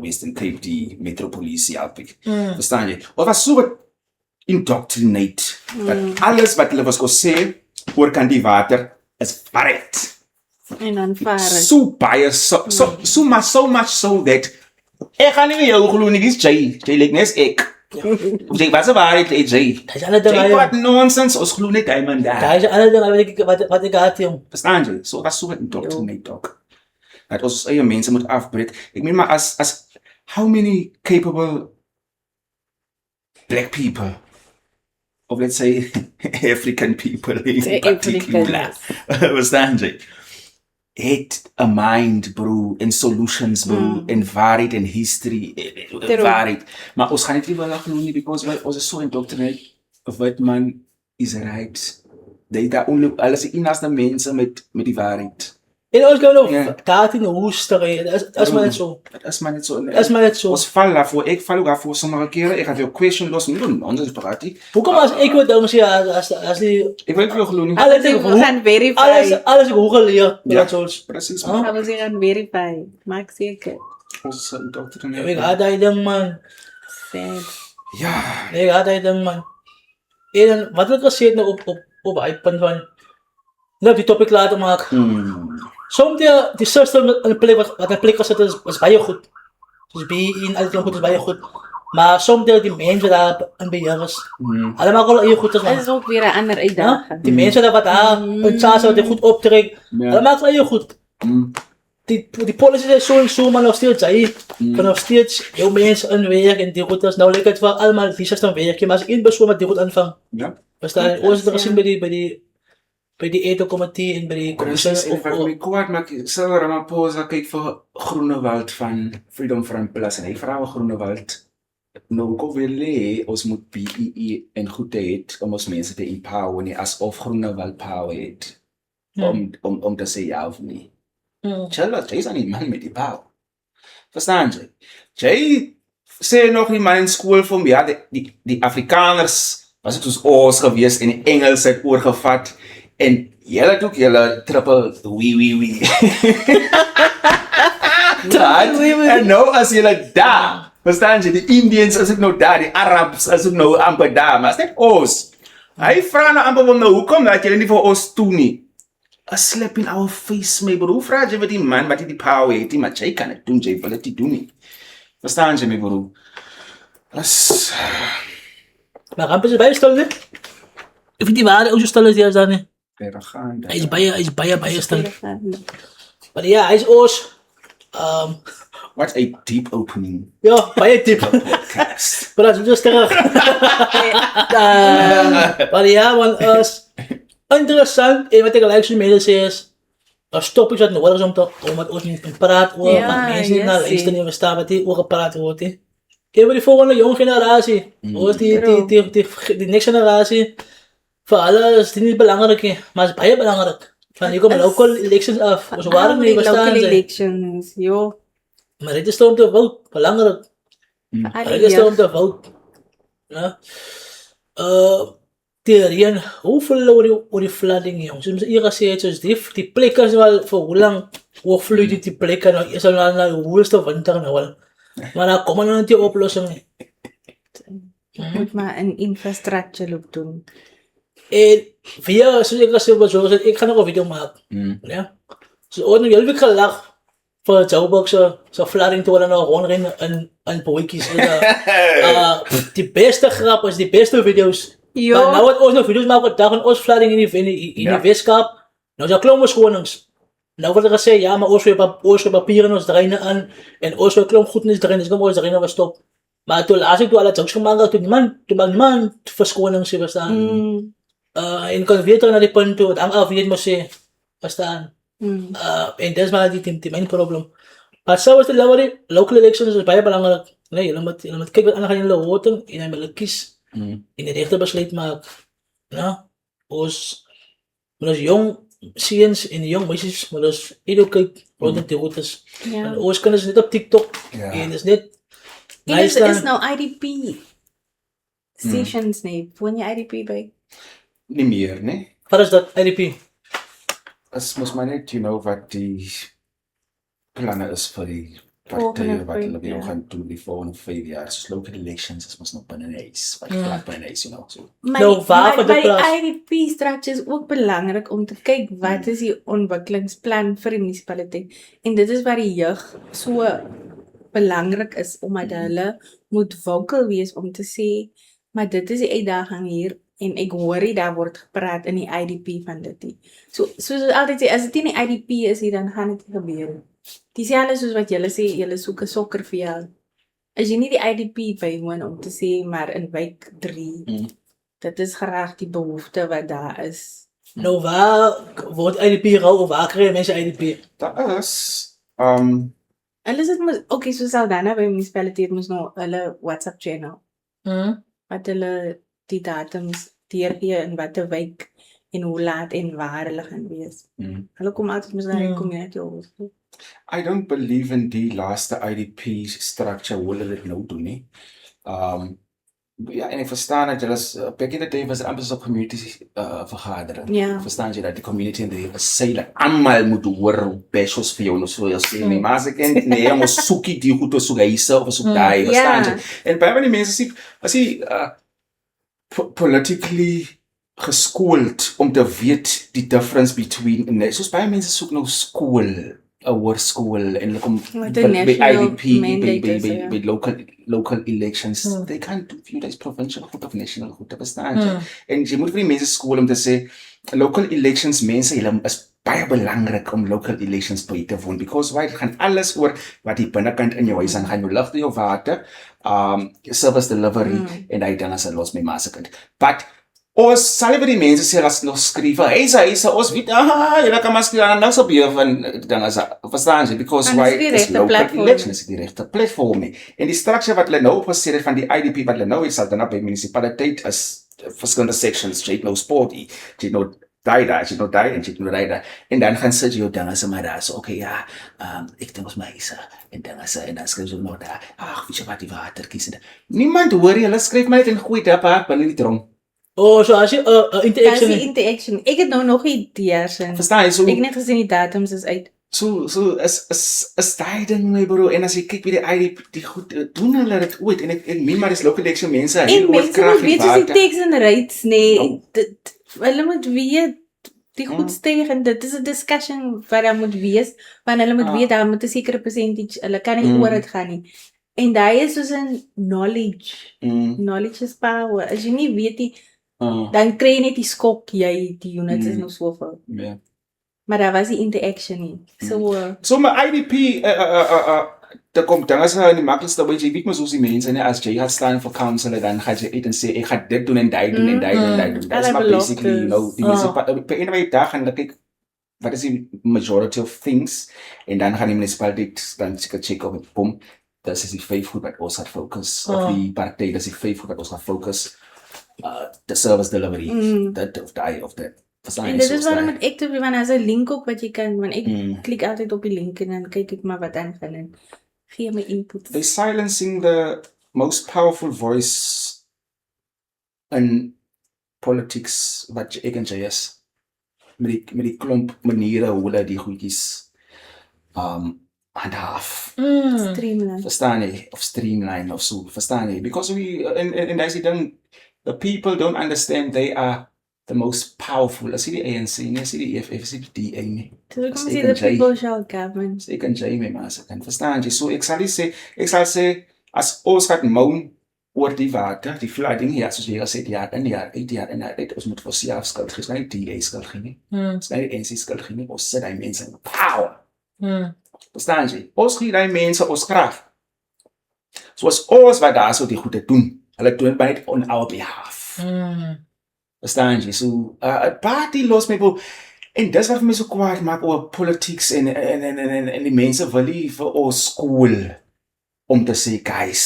Western Cape die metropolisie help. Verstaan jy? Of was so wat indoctrinate dat alles wat hulle was kon sê oor kan die water is waarheid. En dan varen. So baie so much so that ek gaan nie meer jou glo nie, dis Jay lyk nes ek. Jy wat se waarheid lê Jay. Dis alle dinge. Wat nonsense, ons glo net hy man daar. Daar is alle dinge wat ek gehad het. Verstaan jy? So was so wat indoctrinate talk. Dat ons eie mense moet afbreek. Ek meen maar as how many capable black people of let's say African people in particular, verstaan jy? Het a mind, bro, en solutions, bro, en waarheid en history, waarheid. Maar ons gaan nie wel glo nie because ons is so indoctrinated of white man is right. They daar only alles die enigste mense met die waarheid. En ons kan nog taart in de hoes te rijden. Dat is maar net zo. Dat is maar net zo. Dat is maar net zo. Ons val daarvoor. Ik val ook daarvoor sommige keren. Ik ga veel question los doen. Anders praat hij. Hoe kom als ik wat dan zie als die... Ik wil niet veel geloven. We gaan verify. Alles ik Google leer. Ja, precies. Gaan we gaan verify. Maak zeker. Onze dokter. Ik ga dat ding, man. Sad. Ja. Ik ga dat ding, man. En wat ik gezegd nou op iPad van... Nou, die topic laten maken. Soms die zuster een plek gezet is bij je goed. Dus bij in alles goed is bij je goed. Maar soms die mensen daar een beheer is. Allemaal al je goed is. Dat is ook weer een andere uitdaging. Die mensen daar wat aan, een chance wat die goed optrekt. Allemaal al je goed. Die politie is zo maar nog steeds zei. Van nog steeds jouw mensen een werk en die goed is. Nou lijkt het wel allemaal die zuster een werkje. Maar als één persoon met die goed aanvangt. We staan ons er gezien bij die etencomité en bij die commissie. Precies, en wat my kwaad maak, Cyril Ramaphosa kyk vir Groenewald van Freedom Front Plus en hy vra Groenewald, nou kom weer lê, ons moet BEE en goed het om ons mense te empower nie, asof Groenewald power het, om te sê ja of nie. Charles, jy is aan die man met die power. Verstaan jy? Jy sê nog die man in school vir hom, ja, die Afrikaners was het soos ons gewees en die Engels het oorgevat. En julle het ook julle triple wee. En nou as julle daar, verstaan jy, die Indians is ook nou daar, die Arabs is ook nou amper daar, maar is net ons. Hy vra nou amper om nou, hoekom dat julle nie vir ons toe nie? A slap in our face, my bro. Hoe vraag jy wat die man wat die power het, maar jy kan het doen, jy wil het nie doen nie. Verstaan jy, my bro? As... Maar Ramp is bij stil, ne? Ik vind die waarde ook zo stil is die als daar, ne? Hij is bij stil. Maar ja, hij is oos. What a deep opening. Ja, bij diep. Podcast. Maar dat is dus terug. Maar ja, man, interessant. En wat ik gelijk zo mee zei is, een stop is wat nodig is om met ons niet te praten over, maar mensen niet naar luisteren en verstaan wat die over gepraat wordt. Kijk maar die volgende jonge generatie, die next generatie, voor alles is die niet belangrijk, maar het is bijna belangrijk. Van die komen local elections af, dus waarom niet verstaan zijn? Elections, joh. Maar het is toch om te vote, belangrijk. Het is toch om te vote. Ja. Theorieën, hoeveel over die flooding, jongens. Dus hier gezegd, dus die plekken zijn wel voor hoe lang overvloeit die plekken, nou, is al naar de woelste winter nou wel. Maar dan komen er niet die oplossingen. Je moet maar een infrastructuur op doen. En via, zoals ik gezegd, ik ga nog een video maken. Ja. Dus ooit nog heel veel gelachen. Voor het Joburg zo flooding te worden nou gewoon in bootjes. Die beste grap is die beste video's. Ja. Nou wat ons nog video's maken, dag van ons flooding in die Westkap. Nou zijn klomp schonings. Nou wordt er gezegd, ja, maar ons weer papieren ons drainen aan. En ons weer klomp goed in ons drainen, dus dan wordt ons drainen stop. Maar als ik alle jokes gemaakt toen niemand verschoning siya basta. En kan weer na die punt toe, ang afiyet mo siya basta. En dat is maar die mijn probleem. Maar zo is het local elections is baie belangrijk. Nee, je moet kijken wat aan gaan in de woorden en dan wil kies. In de rechter besluit maak. Ja, ons jong ziens en jong meisjes, maar ons educate rondom die routes. En ons kunnen ze niet op TikTok. En is net nice. Is nou IDP stations nee. Woon je IDP bij? Niet meer, nee. Wat is dat, IDP? Het moest maar net, wat die plannen is voor die partijen wat hulle weer gaan doen die volgende 5 jaar. Soos local elections, is mos nog binne 'n huis. Wat plat binne 'n huis, so. Maar die IDP structure is ook belangrik om te kyk wat is die ontwikkelingsplan vir die munisipaliteit. En dit is waar die jeug so belangrik is, omdat hulle moet vocal wees om te sê, maar dit is die uitdaging hier, en ek hoor daar word gepraat in die IDP van dit. So, soos altyd sê, as dit nie die IDP is hier, dan gaan dit nie gebeur. Dieselfde soos wat julle sê, julle soek 'n sokkerveld. As jy nie die IDP bywoon om te sê, maar in wijk 3, dit is graag die behoefte wat daar is. Nou, waar wordt IDP gehou, of waar krijgen mensen IDP? Dat is, Hulle sit okay, so Saldanha by munisipaliteit moes nou hulle WhatsApp channel. Wat hulle die datums deurgee in watter wijk en hoe laat en waar hulle gaan wees. Hulle kom altyd mos na die community over. I don't believe in die laaste IDP structure hoe hulle dit nou doen nie. Ja, en ek verstaan dat julle back in the day was dit amper so community vergadering. Verstaan jy dat die community en die sê dat almal moet hoor besos vir jou en so jy sê nie, maar as ek nee, jy moet soekie die goed soek hyse of soek daai, verstaan jy? En baie van die mense sê as jy politically geschoold om te weet die difference between, soos baie mense soek nou skool, our school en kom by IDP, by local elections, they can't do few days provincial goed of national goed, verstaan jy? En jy moet vir die mense skool om te sê, local elections, mense, julle is baie belangrik om local elections by te woon, because why, gaan alles oor wat die binnekant in jou huis aan gaan, jou lig, jou water, service delivery, en die dinge sal los met maasekant. But ons sal vir die mense sê as nog skryf, hyse, ons weet, julle kan maar skryf aan niks op hier van dinge, verstaan jy, because why is local elections die regte platform nie. En die structure wat hulle nou opgeset het van die IDP wat hulle nou het, sal dan by munisipaliteit is verskillende sections, jy het nou sport, jy het nou die, en jy het nou die, en dan gaan sit jou dinge se maar daar, so okay, ja, ek dink ons my hyse, en dan skryf jy nou daar, weet jy wat die water kies, niemand hoor jy, hulle skryf my net en gooi dit op, binne die trom. Oh, so as jy interaction. As die interaction. Ek het nou nog idees in. Verstaan jy, so ek het net gesien die datums is uit. So is daai ding my bro, en as jy kyk by die IDP, die goed doen hulle dit ooit, en ek meen maar dis local election mense, en mense moet weet soos die tax and rates, nee, hulle moet weet die goed steeg, en dit is 'n discussion wat daar moet wees, want hulle moet weet, daar moet 'n sekere percentage, hulle kan nie oor dit gaan nie. En daai is soos 'n knowledge. Knowledge is power. As jy nie weet die dan kry jy net die skok, jy, die units is nog soveel. Maar daar was die interaction nie. So my IDP, daar kom dinge is in die maklikste, want jy weet mos hoe die mense, as jy gaat staan vir council, dan gaan jy uit en sê, ek gaan dit doen en die doen en die doen en die doen. That's maar basically, die mense, per ene dag gaan hulle kyk, wat is die majority of things, en dan gaan die municipaliteit, dan check op het, boom, dat is die 5 goed wat ons gaat focus, of die partij, dat is die 5 goed wat ons gaat focus, the service delivery, that of that. En dit is waarom ek te want as 'n link ook wat jy kan, want ek klik altyd op die link en dan kyk ek maar wat aangaan en gee my input. They're silencing the most powerful voice in politics wat ek en jy is. Met die klomp maniere hoe hulle die goedjies handhaaf. Streamline. Verstaan jy? Of streamline of so. Verstaan jy? Because en daai ding, the people don't understand they are the most powerful. As die ANC nie, as die EFF, as die DA nie. So ek sê the people shall govern. Ek en jy my maas kan verstaan jy. So ek sal sê as ons gaan moan oor die water, die flooding hier, soos jy gesê jaar in jaar uit, ons moet vir self skuld gee, nie DA skuld gee nie. Ons nie ANC skuld gee nie, ons sit daai mense in power. Verstaan jy? Ons gee daai mense ons krag. Soos ons wat daar so die goede doen. Hulle doen by net on our behalf. Verstaan jy? So, party los my bro. En dis wat vir my so kwaad maak oor politics en die mense wil nie vir ons skool om te sê, guys,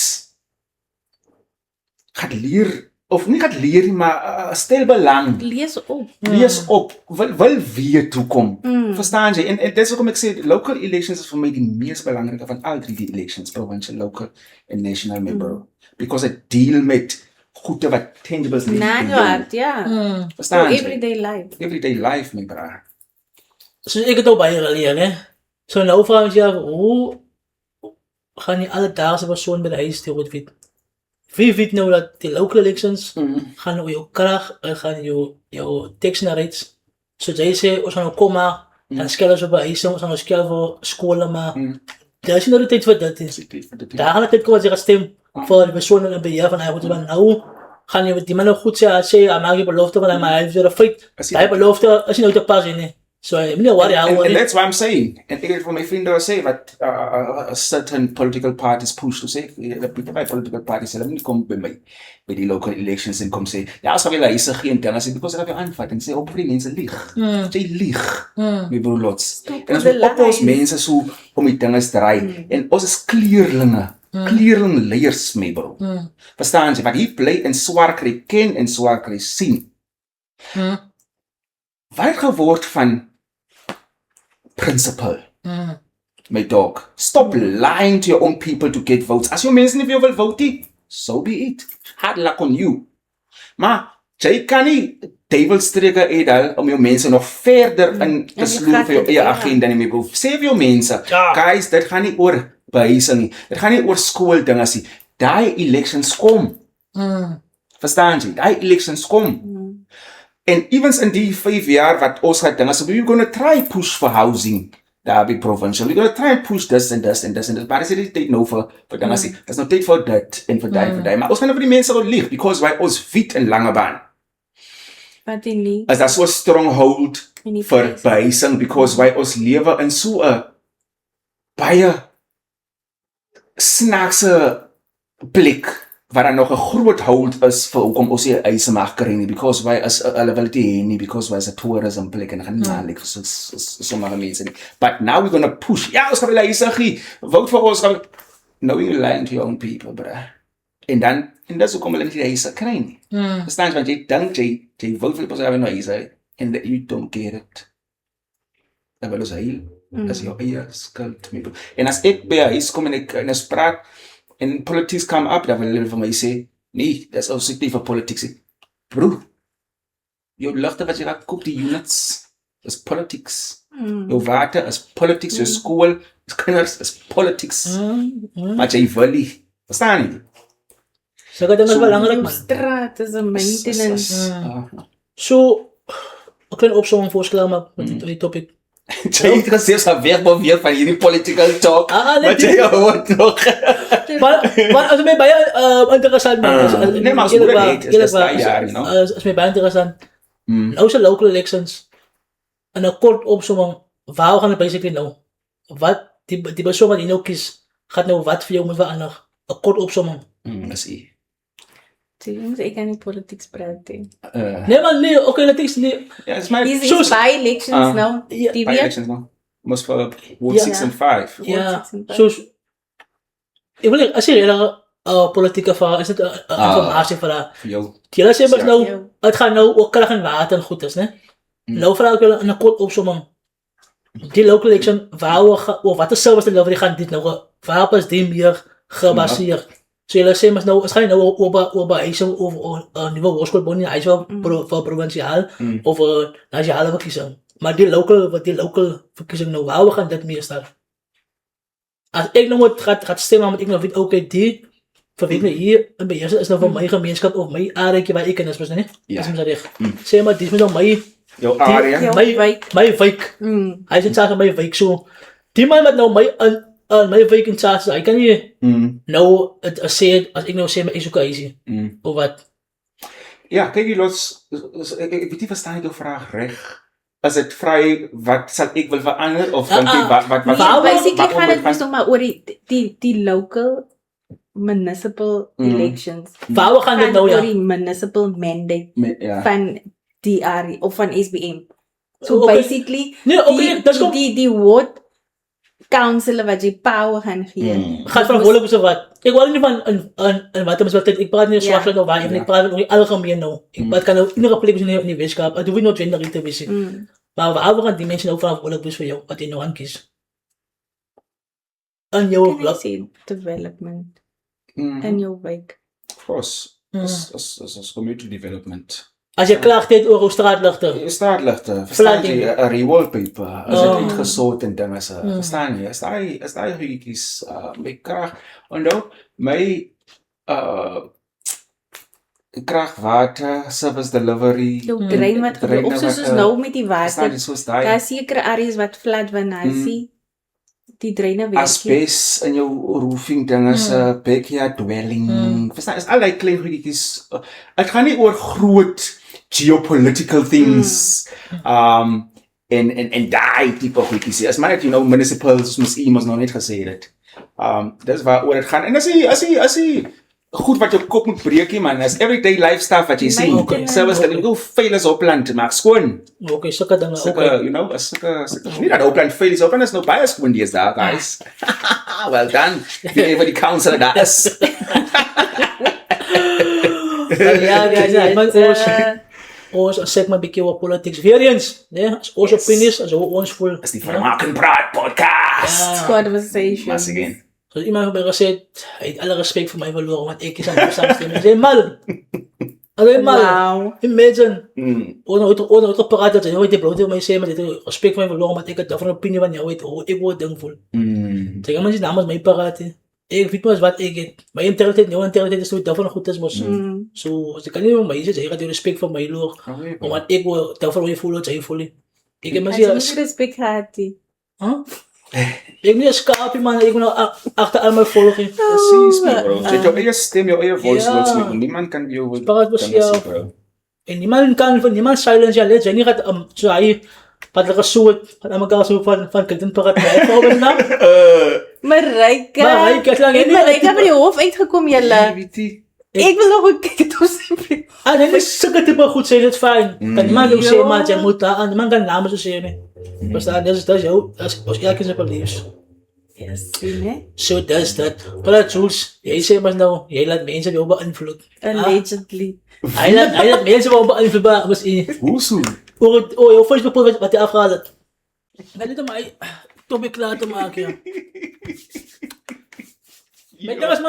gaat leer, of nie gaat leer nie, maar stel belang. Lees op. Lees op, wil weet toekom. Verstaan jy? En dis hoekom ek sê, local elections is vir my die mees belangrike van al die elections, provincial, local en national member. Because it deal met goede wat tangibles nie. Naanwaard, ja. Verstaan jy? Everyday life. Everyday life, my bra. So ek het ook baie geleer, hè. So nou vraag ek jy af, hoe gaan die alledaagse persoon by die huis die goed weet? Wie weet nou dat die local elections gaan nou jou krag, gaan jou tekst naar iets. So jy sê, ons gaan nou kom maar, dan skel ons op by huis, ons gaan nou skel vir skole, maar daar is nou die tyd vir dit. Daar gaan die tyd kom as jy gaan stem vir die persoon in die beheer van hy goed, maar nou gaan jy die man nou goed sê, hy maak jy belofte van hy, maar hy is weer een feit. Die belofte is nie nou te pas nie. So, I mean, and that's what I'm saying. And ek het vir my vriende say that certain political parties push to say, the people by political parties, hulle moet kom by my, by die local elections en kom sê, ja, as jy hulle geen ding, as jy because hulle jou aanvat en sê, op die mense lieg. Jy lieg, my broer lots. En as we op ons mense so om die dinges draai, en ons is kleerlinge, kleerling leiers, my bro. Verstaan jy, wat hier bly en swaar kry ken en swaar kry sien. Wat het geword van principle? My dog. Stop lying to your own people to get votes. As jou mense nie vir jou wil vote, so be it. Hard luck on you. Maar, jy kan nie duivelstreke edel om jou mense nog verder in te sloer vir jou eie agenda nie. Sê vir jou mense, guys, dit gaan nie oor behuising nie. Dit gaan nie oor skooldinges nie. Daai elections kom. Verstaan jy? Daai elections kom. En evens in die 5 jaar wat ons gaan dinge, so we're going to try push for housing, daar by provincial. We're going to try push this and this and this and this. Maar is dit tyd nou vir dinge sê, is nou tyd vir dit en vir die. Maar ons gaan vir die mense wat lieg, because wij ons fiet in lange baan. Wat die nie. Is dat so stronghold vir behuising, because wij ons lewe in so 'n baie snaakse plek, waar daar nog 'n groot hold is vir hoekom ons hier eise mag kry nie, because wij is hulle wil dit hê nie, because wij is 'n tourism plek en gaan nie naalik vir sommige mense nie. But now we're gonna push. Ja, ons gaan wil eise gee. Vote vir ons. Knowing you lying to your own people, bruh. En dan, en dis hoekom hulle nie die eise kry nie. Verstaan jy, want jy dink jy vote vir die persoon nou eise and that you don't get it. Dan wil ons heel. Dis jou eie skuld. En as ek by huis kom en ek praat en politics come up, dan wil hulle vir my sê, nee, dis ook nie vir politics. Bro, jou ligte wat jy gaan koop, die units, is politics. Jou water is politics, jou skool, kinders is politics. Wat jy wil nie. Verstaan nie? So, dit is belangrijk, man. Straat is een maintenance. So, ek kan opsomming voorstel, maar met die topic. Jy het gesê, sy wegbouw weer van hierdie political talk, wat jy hoort nog. Maar as my baie interessant, man. Nee, maar as hoe dit heet, is dit jaar, you know? As my baie interessant. Nou is local elections, en een kort opsomming, waar gaan het basically nou? Wat, die persoon wat jy nou kies, gaat nou wat vir jou moet verander? Een kort opsomming. Is ie. Jongens, ek kan nie politics praat nie. Nee, maar nee, oké, dat is nie. Ja, is my... Is by-elections nou? Die weet? By-elections nou. Moes vir Ward 6 en 5. Ja, soos, ek wil nie, as jy enige politieke vraag, is dit informatie vir jou. Die hele sê, nou, het gaan nou ook krag en water en goed is, ne? Nou vraag ek wel in een kort opsomming. Die local election, wat is service die die gaan dit nou, waarop is die meer gebaseerd? So jy sê, nou, het gaan nou oor behuising of nuwe hoërskool nie, hy is wel vir provinciaal of nasionale verkiesing. Maar die local verkiesing nou, waar gaan dit meestal? As ek nou moet gaat stem, dan moet ek nou weet, oké, die vir wie ek nou hier in beheer is nou van my gemeenskap of my areakie waar ek in is, nie? Is my reg. Sê maar, die is nou my jou area, my wijk. Hy is in saak in my wijk, so die man wat nou my wijk in saak is, hy kan nie nou sê, as ek nou sê, my is ook easy, of wat? Ja, kyk die los, ek weet nie verstaan ek jou vraag reg. Is dit vry, wat sal ek wil verander, of dink jy, wat basically gaan het dus nog maar oor die local municipal elections. Vrouwen gaan dit nou, door ja. die municipal mandate Ja. van DRI of van SBM. So Okay. basically, Nee, okay, dat is gewoon- die ward council wat jy power gaan gee. Gaat verantwoordelijk zijn wat. Ik wil niet van een watermenswet. Ik praat niet Ja. zwart of waar. Ik praat ook algemeen nou. Ik praat kan ook iedere plek in die wetenschap. Het hoeft niet noodwendig te wezen. Maar we gaan die mensen ook verantwoordelijk dus voor jou. Wat je nou aan kiest. En jouw Can I blok. say development Mm. in your wijk? Of course. As community development. Als je klaagt hebt over straatlichten. Je straatligte, verstaan Flooding. jy, 'n rewallpaper, as dit Oh. uitgesoort en dinge se, verstaan jy, as daai goedjies my krag, onthou, my krag, water, service delivery, Jou drein wat gebeur, of soos nou met die verstaan water, jy, soos daar daai is sekere areas wat flood wanneer sien, die dreine werk nie. asbes in jou roofing dinge se, backyard dwelling, verstaan, is al die klein goedjies, het gaan nie oor groot geopolitical things, en daai tipe goedjies. As maar net, municipals, soos iemand nog net gesê het. Dis waaroor dit gaan. En as jy goed wat jou kop moet breek nie, man, as everyday life stuff wat jy sien, Maintenance. service dat hoe vuil is op land, maak skoon. Oké, sulke dingen. Sulke, as sulke, nie dat op land vuil is, op land is nou baie skoon deesdae, guys. Well done. Wie even die council daar is. Ja. Maar ons zeg maar een beetje wat politics. Weer eens. Nee, als onze opinies, als we ons voelen. Is die Vermaak en Praat podcast. Conversation. Once again. Zoals iemand heeft mij gezegd, hij heeft alle respect voor mij verloren, want ik is aan de samenstelling. Hij zei, mal. Hij zei, mal. Wow. Imagine. Ooit gepraat dat hij ooit heeft bloot mij zei, maar hij heeft respect voor mij verloren, want ik had daarvan een opinie van jou, hoe ik word ding voel. Zeg, maar die namens mij paraten. Ik weet maar wat ik heb. Mijn integriteit, jouw integriteit is daarvan goed is, maar zo, als ik kan niet meer mij zeggen, hij gaat respect voor mij verloren, omdat ik word daarvan hoe voel, wat hij voelt. Ik heb maar As jy gezegd, nie respect gehad nie. ik ben een schaapje, man, ik ben nou achter al mijn volgen. Precies, bro. Jy het jou eie stem, jou eie voice Ja. notes nie. Niemand kan jou Praat was dinge jou. sê, bro. En niemand kan van niemand silence ja, let jy nie gaat so hy wat hulle gesoet aan mekaar so van kind praat by voorbeeld nou. Mareike. Mareike, het lang Het nie- Mareike by die hof uitgekom julle. Weet Ek wil nog 'n kyk het ons. Ah, nee, sulke tipe goed sê dit fyn. Kan niemand jou sê maar jy moet daar, niemand kan name so sê nie. Verstaan, dis jou, as ons elkeen se beliefs. Yes, né? So dis dit. Maar Jules, jy sê maar nou, jy laat mense jou beïnvloed. Allegedly. Hy laat mense jou beïnvloed, was jy. Hoe so? Oor jou Facebook post wat jy afgehaal het. Wel net om my Tommy klaar te maak, ja. Met as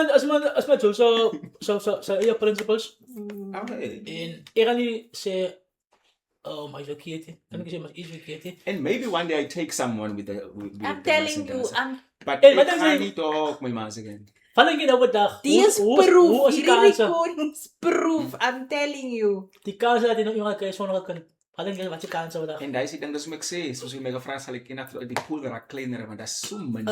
my Jules so eie principles. Okay. En ek gaan nie sê, oh, maar is verkeerd. Kan ek sê, maar is verkeerd. And maybe one day I take someone with I'm telling you, But Hey, ek wat is gaan die- nie talk my man again. Val ek nou 'n dag. Dis hoe proof. is die Hierdie kans? recordings proof. I'm telling you. Die kans dat jy nog iemand kry sonder 'n kind. Val ek wat se kans oor dag. En daai is die ding, dis hoe ek sê, soos jy my gevra het, sal ek eendag uit die pool raak kleiner, want dat is so min.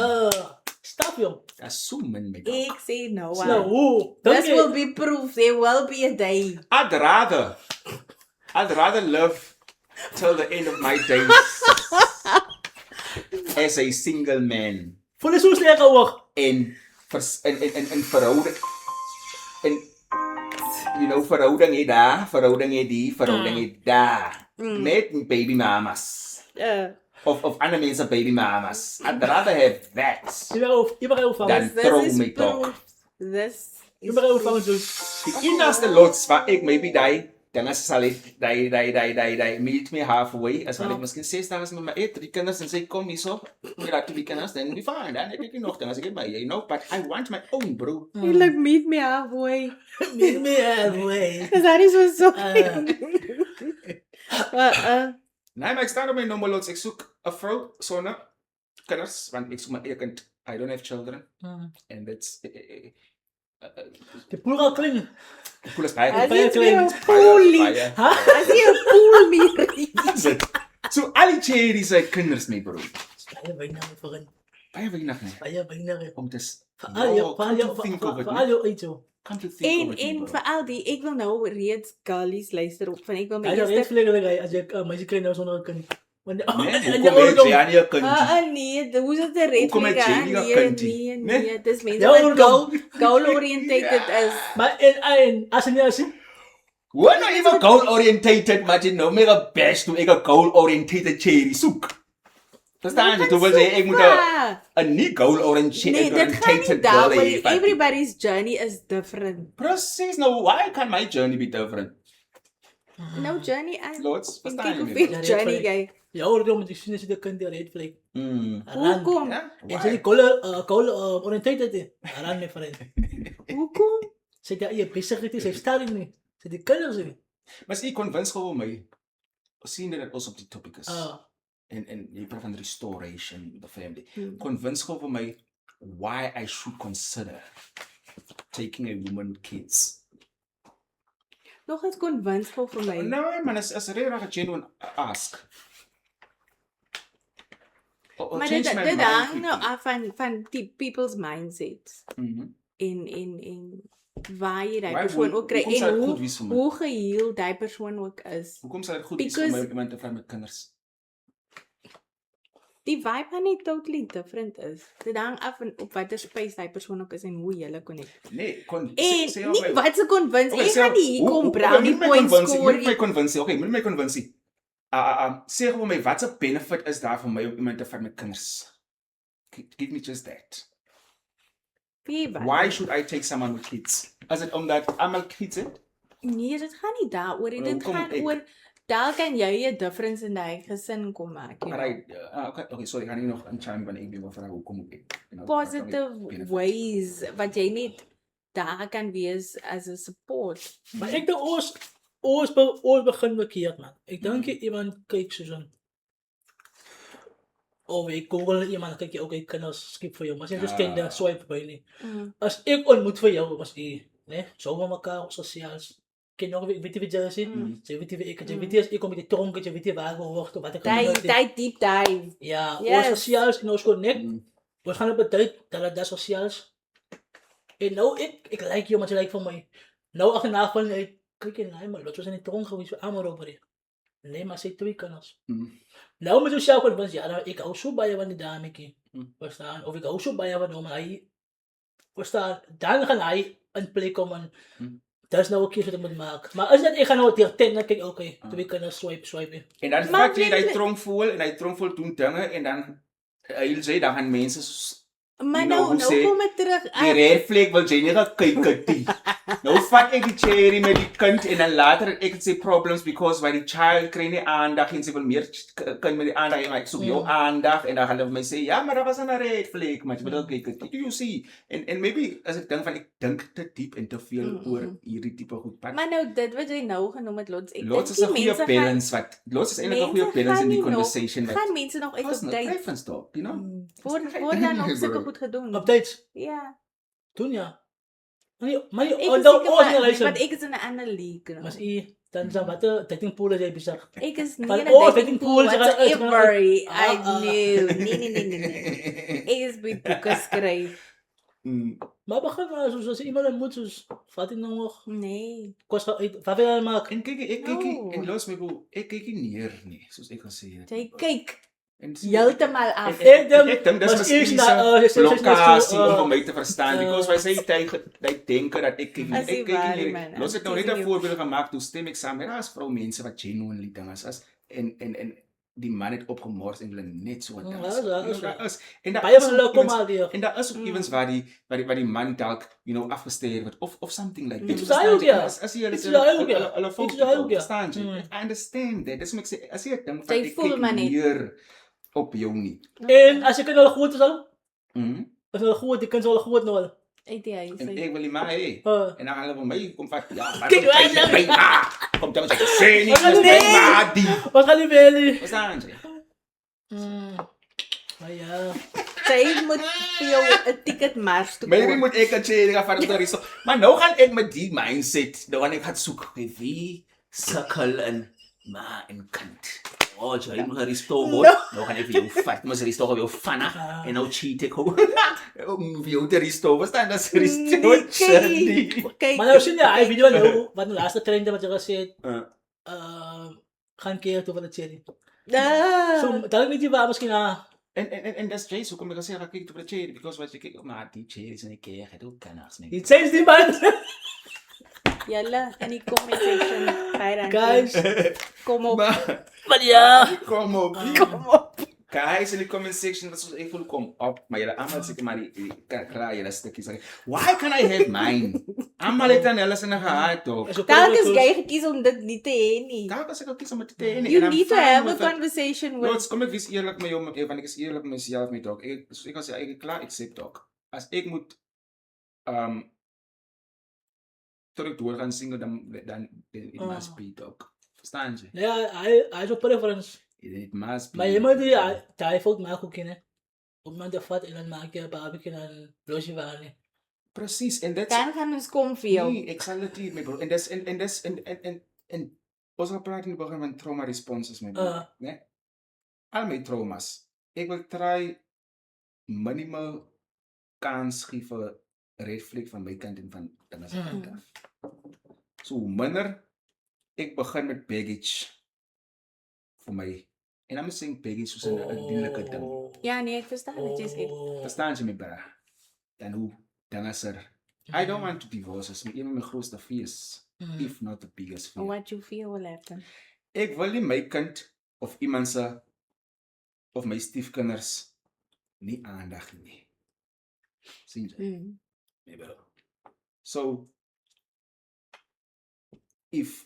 Stop jong. Dat is so min, my Ek sê no. Nou, hoe? This will be proof. There will be a day. I'd rather live till the end of my days as a single man Voel jy so sleg hoor? in verhouding en verhouding het daar, verhouding het die, verhouding het daar met baby mamas of ander mense baby mamas. I'd rather have that Jy begryp hoe dan This throw is me talk. proof. This Jy is begryp hoe proof. Jules. Die enigste lots waar ek maybe dan as sal ek die meet me halfway as wat ek miskien 6 dae is met my 3 kinders en sê kom hierso, jy laat die kinders dan be fine, dan het ek nie nog dan as ek by but I want my own, bro. You like meet me halfway. Meet me halfway. Cause that is what's so. Nee, maar ek staan op my normal lots, ek soek 'n vrou sonder kinders, want ek soek my eie kind. I don't have children and it's Die poel gaan kling. cool as baie. As Baie jy klein. weer poolie. Baie. As jy 'n pool meer. Is it? So al die cherries se kinders my bro. Baie weinig vir in. Baie weinig nie. Baie weinig. Om te Veral jou uit jou. Come to think of it, En bro. vir al die ek wil nou reeds girlies luister op van ek wil my Hy het eerste vlegelig as jy meisie kry nou sonder 'n kind. Want Nee, en hoekom het jy aan jou Ah, kindjie? nee, hoe is dit 'n red Hoekom flag? het jy Ah, nie 'n nee, kindjie? nee, dis mense Ja, wat oordom. goal-oriented is. Maar en as jy nou sien, Hoe nou even goal-orientated, maar jy nou mega best toe ek 'n goal-orientated cherry soek. Verstaan jy? Toe wil jy ek moet 'n nie goal-oriented Nee, dit gaan nie girl daaroor hê. nie. Everybody's journey is different. Presies, nou why can my journey be different? No journey aan. Lots, Kyk verstaan hoe jy? veel Ja, red journey flag. jy. jy oordom met die sien as jy die kind die red flag. Hoekom? Ja, En sy why? die goal orientated is. Aran nie vriend. Hoekom? Sy die eie besigheid is, sy staring nie. Sy die kinders nie. Maar jy convince gou my. Sien dat ons op die topic is. Ah, En jy praat van restoration with the family. Hmm. Convince gou vir my why I should consider taking a woman with kids. Nog eens convince vir my. No, man, it's really a genuine ask. Maar dit hang nou af van die people's mindsets. Mhm. En waar jy die Waar- persoon hoe- ook kry hoekom sal en dit goed wees vir my? hoe geheel die persoon ook is. Hoekom sal dit goed wees vir Because- my iemand te vra met kinders? Die vibe van nie totally different is. Dit hang af van op watter space die persoon ook is en hoe jy connect. Nee, En nie my. wat se convince. Okay, Ek gaan nie hier kom brownie moet my points convince, score moet my nie. convince. Okay, moet my convince. Sê gou vir my wat se benefit is daar vir my om iemand te vat met kinders? Give me just that. Wie wat? Why should I take someone with kids? Is it omdat almal kids het? Nee, dit gaan nie daaroor nie. Wel, Dit hoekom gaan ek- oor daar kan jy 'n difference in daai gesin kom maak. you know. Right. Okay, sorry, gaan nie nog in chime wanneer ek wil vra hoekom ek. Positive ways wat jy net daar kan wees as 'n support. maar ek dink ons begin verkeerd man. Ek dink iemand kyk soos 'n of ek Google iemand kyk jy ook kinders skep vir jou, maar jy just ken die swipe by nie. As ek ontmoet vir jou as jy, né, so met mekaar op sosiaals. Ken nog weet jy wie jy is? Jy weet wie jy weet jy as ek kom met die tronk, jy weet jy waar gehoor toe wat ek kan doen. Daai deep dive. Ja, Yes. ons sosiaals en ons connect. Ons gaan op 'n tyd dat dit sosiaals. En nou ek like jou, maar jy like vir my. Nou agterna van kyk jy nee, maar dit was in die tronk gewees vir almal oor hier. Nee, maar sy twee kinders. Nou moet jy self convince, ja, nou, ek hou so baie van die dametjie. Verstaan? Of ek hou so baie van hom, hy verstaan, dan gaan hy in plek kom en dis nou 'n keuse wat ek moet maak. Maar as dit ek gaan nou deur 10 kyk, okay, twee kinders swipe. En dan Maar vat jy nee, daai tronk voel en hy tronk voel doen dinge en dan hy sê dan gaan mense Maar You know nou hoe sê- kom dit terug. die red flag wil jy nie gaan kyk dit. Nou vat ek die cherry met die kind en dan later ek sê problems because by die child kry nie aandag en sy wil meer kind met die aandag en ek soek jou aandag en dan gaan hulle vir my sê ja, maar daar was 'n red flag, maar jy bedoel kyk dit. Do you see? En maybe as ek dink van ek dink te diep en te veel oor hierdie tipe goed. Maar nou dit wat jy nou genoem het Lots. Ek Lots is dink 'n die goeie mense gaan balance wat Lots is eintlik 'n goeie mense balance in die gaan nie nog- conversation gaan mense nog uit op personal date. preference talk, you know? Word dan nog sulke goed gedoen. Updates, Ja. doen ja. Maar jy Ek is onthou seker ons maar- nie luister. want ek is in 'n ander league nou. Mas dan sa watter dating pool is jy besig? Ek is nie Van, in 'n oh, dating dating pool pool, sy gaan uit, whatsoever. I Ah, knew. Nee. Ek is by boeke skryf. Maar begin maar soos iemand ontmoet soos vat jy nou nog Nee. kos uit wat wil jy maak? En kyk ek No. en los my bo ek kyk nie neer nie, soos ek gesê het. Jy kyk En heeltemal af. Ek dink ek dink dis was miskien eers 'n na blokkasie om vir my te verstaan because hy sê hy dink dat ek kyk As jy ek kyk waar, nie. man, Los het nou as net jy 'n voorbeeld gemaak toe stem ek saam met daar's vrou mense wat genuinely dinge is en die man het opgemors en hulle net so wat Ja, dans. ja, You know, ja. daar is en daar baie is van ook hulle kom iewens- al hier. En daar is ook iewens waar die man dalk, afgesteer word of something like that. Dit is hy ook, ja. As jy Dit is hy ook, ja. hulle Dit is hy ook, ja. verstaan jy? I understand that. Dis moet ek sê as jy 'n ding Jy voel maar net. meer op jou nie. En as ek nou goed is al, Mhm. as hulle goed, die kinders al goed nou al. Uit die huis. En uit. ek wil nie maar hê. Uh, En dan gaan hulle vir my kom vat. Ja, maar Kyk, kom wij jy zijn- by ma. Kom dan sê sê nie Wat gaan dis die- by ma die. wat gaan die wel? Verstaan jy? Maar ja. Sy moet vir jou 'n ticket mars toe Maybe koop. moet ek 'n cherry gaan vat tot hierso. Maar nou gaan ek met die mindset, nou gaan ek gaan soek wie sukkel in ma en kind. Oh, jy moet gaan restore word. Nou gaan ek vir jou vat, maar jy restore jou fanna en nou cheat ek hoe. Om vir jou te restore, verstaan dat Nee, restore journey. Kyk. Maar nou sien jy, hy video nou, wat nou laaste trend wat jy gesê het, Uh. gaan keer toe van die serie. So, talagang niet waar misschien En dat is Jay, zo kom ik zeggen, kijk op de Jay, because wat je kijkt, maar die Jay is een keer, het ook kan als niet. Iets steeds die man. Jelle, in die comment section. Guys. Kom op. Maar ja. Kom op. Kom op. Guys, in de comment section, dat is ik voel kom op, maar jullie allemaal zeggen maar die kraaien dat stukje zeggen. Why can I have mine? Allemaal het dan alles in een gehad toch? Telkens jy gekies om dit nie te hê nie. Daar was ik ook iets om te tenen. You need to have a conversation with. Kom ik eens eerlijk met jou, want ik is eerlijk met mezelf mee toch. Ik kan zeggen, ik klaar, ik zit toch. Als ik moet terug door gaan zingen, dan it must be toch. Verstaan je? Ja, hij is op preference. It must be. Maar je moet die typhoid maken ook in, hè. Op man de vat en dan maak je barbecue en loosje waren. Precies, en dat Dan gaan ons kom vir jou. nee, ik zal het niet, mijn bro. En dat is, en ons gaan praten in het begin van trauma responses, mijn bro. Nee? Al mijn trauma's. Ik wil try minimal kans geven red flag van mijn kant en van de mensen kant af. Zo minder, ik begin met baggage voor mij. En dan zeg ik baggage zoals een dierlijke ding. Ja, nee, ek verstaan wat jy sê. Verstaan je me, bro? Dan hoe? Dan is er. I don't want to divorce. Dat is een van mijn grootste fears. If not the biggest fear. What you feel will happen. Ik wil niet mijn kind of iemand ze of mijn stiefkinders niet aandacht nie. Sien je? Nee, bro. So, if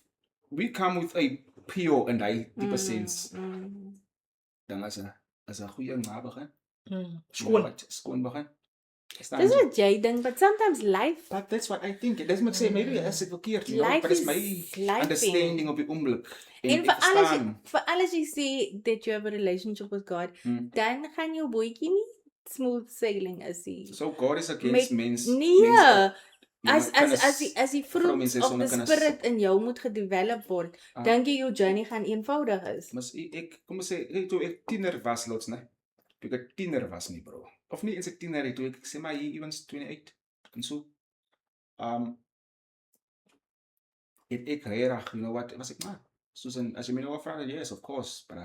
we come with a PO en die type sense, dan is een goede begin. Schoon begin. Dis wat jy dink, but sometimes life But that's what I think. That's what I say. Maybe as it verkeerd, you know. Life But it's is my understanding op die oomblik. En vir alles jy sê that you have a relationship with God, dan gaan jou bootjie nie smooth sailing is nie. So God is against mense. Nee. As die fruits of the spirit in jou moet gedevelop word, dink jy jou journey gaan eenvoudig is. Maar ek kom sê, toe ek tiener was lots, né? Toe ek tiener was nie, bro. Of nie eens ek tiener, toe ek sê maar hier evens 28 en so. Ek regtig, you know what, was ek maar. Soos as jy my nou vra, yes, of course, but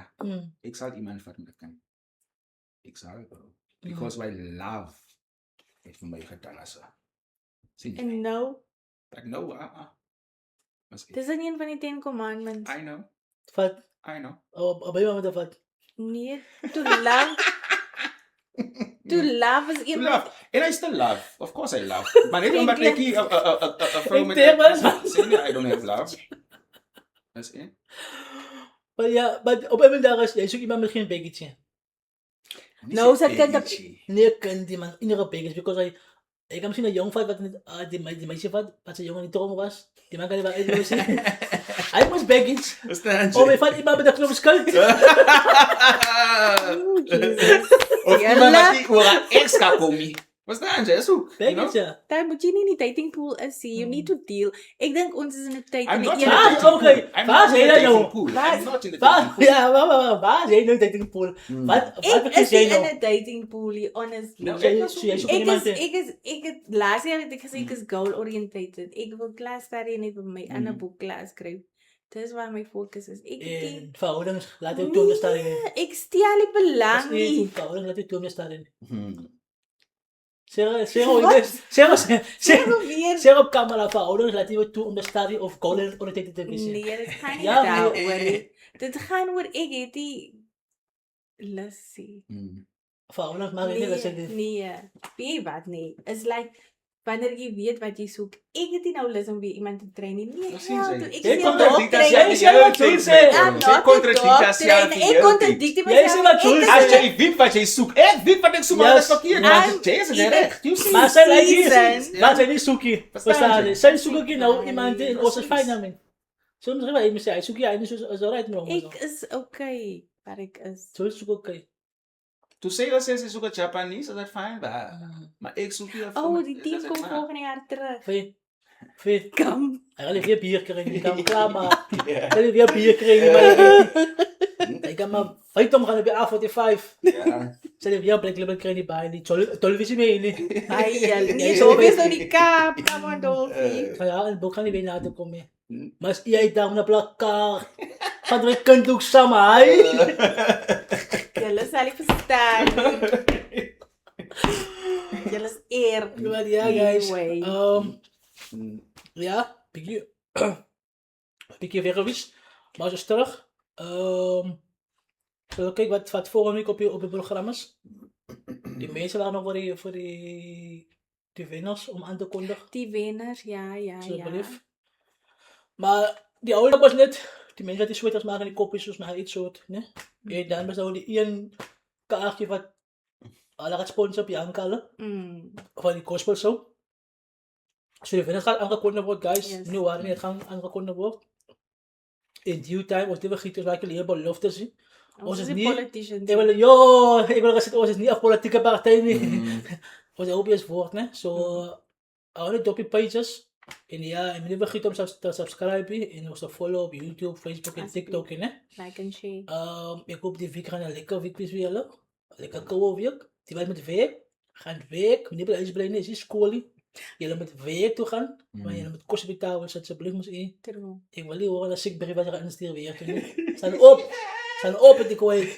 ek sal iemand vat met kan. Ek sal, bro. Because my love het vir my gedaan as sien jy? And no, But no, dis in een van die 10 commandments. I know. Vat. I know. Op je met de vat. Nee, to love. To love is To een love. And I still love. Of course I love. Maar net omdat ek hier 'n vrou met sê nee, I don't have love. Dis één. Maar ja, maar op een dag is jij zoekt iemand met geen baggage. No, sy kind op Nee, kind die man enige baggage because ik heb misschien een jong vat wat die meisje vat wat zijn jongen niet droom was. Die man kan niet wel uitlozen. Hij moest baggage. Verstaan jy? Oh, hij vat iemand met een knop skuld. Of iemand wat die oor 'n ex kan kom nie. Verstaan jy? Is ook. Baggage, ja. Daar moet jy nie in die dating pool is nie. You need to deal. Ek dink ons is in 'n tyd I'm not die in the Ah, dating okay. pool. I'm Waar not is in hij the dan, dating joh? pool. Waar- I'm not in the dating Waar, pool. ja, waar is hij nu dating pool? Wat Ek begin is jij nie in nou? 'n dating pool nie, honestly. Nou, Jy soek iemand. Ek het laas jaar het ek gesê ek is goal oriented. Ek wil klas study en ek wil my ander boek klas skryf. Dis waar my fokus is. En verhoudings, laat je toen staan in. Ek stel die belang nie. Verhoudings, laat je toen staan in. Wat? Zeg op camera verhoudings, laat je toe om de stadie of goal oriented te vissen. Nee, dit gaan nie Ja, daaroor nie. Dit gaan oor ek het die lussie. Verhoudings, maar ik dat zeg dit. Nee. Weet wat nee. Is like wanneer jy weet wat jy soek. Ek het nie nou lus om weer iemand te train nie. Nee, Presies, hel jy. toe. Ek Jy sê kon dog dit train. jy sê wat jy sê. Jy contradict jouself. Ek contradict Jy sê wat jy myself. sê. As jy weet wat jy soek, ek weet wat ek soek, maar dit is verkeerd. Maar I'm jy is reg. Jy sê Maar zij lijkt hier, Season. laat zij niet zoeken. Verstaan je? Zij zoeken hier nou Nee, iemand in ons is fijn namen. Zo misschien wel iemand zeggen, zoek je eindelijk zo eruit nog. Ek is okay waar ek is. Zo is het ook oké. Toe sê jy sê jy soek 'n Japanese, is dat fyn ba? Maar ek soek hier Oh, die team kom volgende jaar terug. Vind Kom. hij gaat weer bier krijgen, die kan klaar maar. Ja. Hij gaat weer bier krijgen, maar ik kan maar fight om gaan op je A45. Ja. Zij weer blik krijgen die bij, die televisie mee niet. Ai, nie so wees nou die Kaap, come on dolfie. Ja, en boek gaan die weer na te komen. Maar jij daar op plakkaar. Gaat mijn kind ook samen, hè? Julle sal nie verstaan. Julle is eer. Maar ja, guys. Anyway. Ja, beetje weer geweest. Maar zo is terug. Zullen we kijken wat volgende week op je programma's? Die mensen waren nog voor die winners om aan te kondigen. Die wenner, ja. Alsjeblieft. Maar die oude was net, die mensen die sweaters maken, die kopjes, dus naar iets soort, ne? En dan was er die één kaartje wat alle gaat sponsoren op Jankale, van die gospel zo. So die winners gaat aangekondigd worden, guys. Yes. Nu waren het gaan aangekondigd worden. In due time, ons die vergieters waar ik jullie hebben belofte zien. Ons is niet- die politicians. Ik wil gezegd, ons is niet een politieke partij, nee. Ons is obvious woord, ne? So, alle dopie pages. En ja, en niet vergeten om te subscriben en ons te follow op YouTube, Facebook en TikTok, ne? Like and share. Ik hoop die week gaan een lekker week weer, lekker koude week. Die wij met werk, gaan werk, niet bij huisblijven, is school. Jullie met werk toe gaan, maar jullie met kosten betalen, dus alsjeblieft moet je. True. Ik wil niet horen dat ik brief wat je gaat insturen weer. Staan op het kwijt.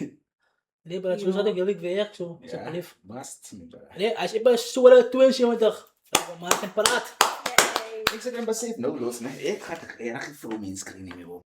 Nee, maar zo zat ik heel werk, zo, alsjeblieft. Bast. Nee, als ik bij zo'n 22, dan maak ik een paraat. Ik zeg dan besef, nou los, nee. Ik ga toch erg veel mensen krijgen niet meer op.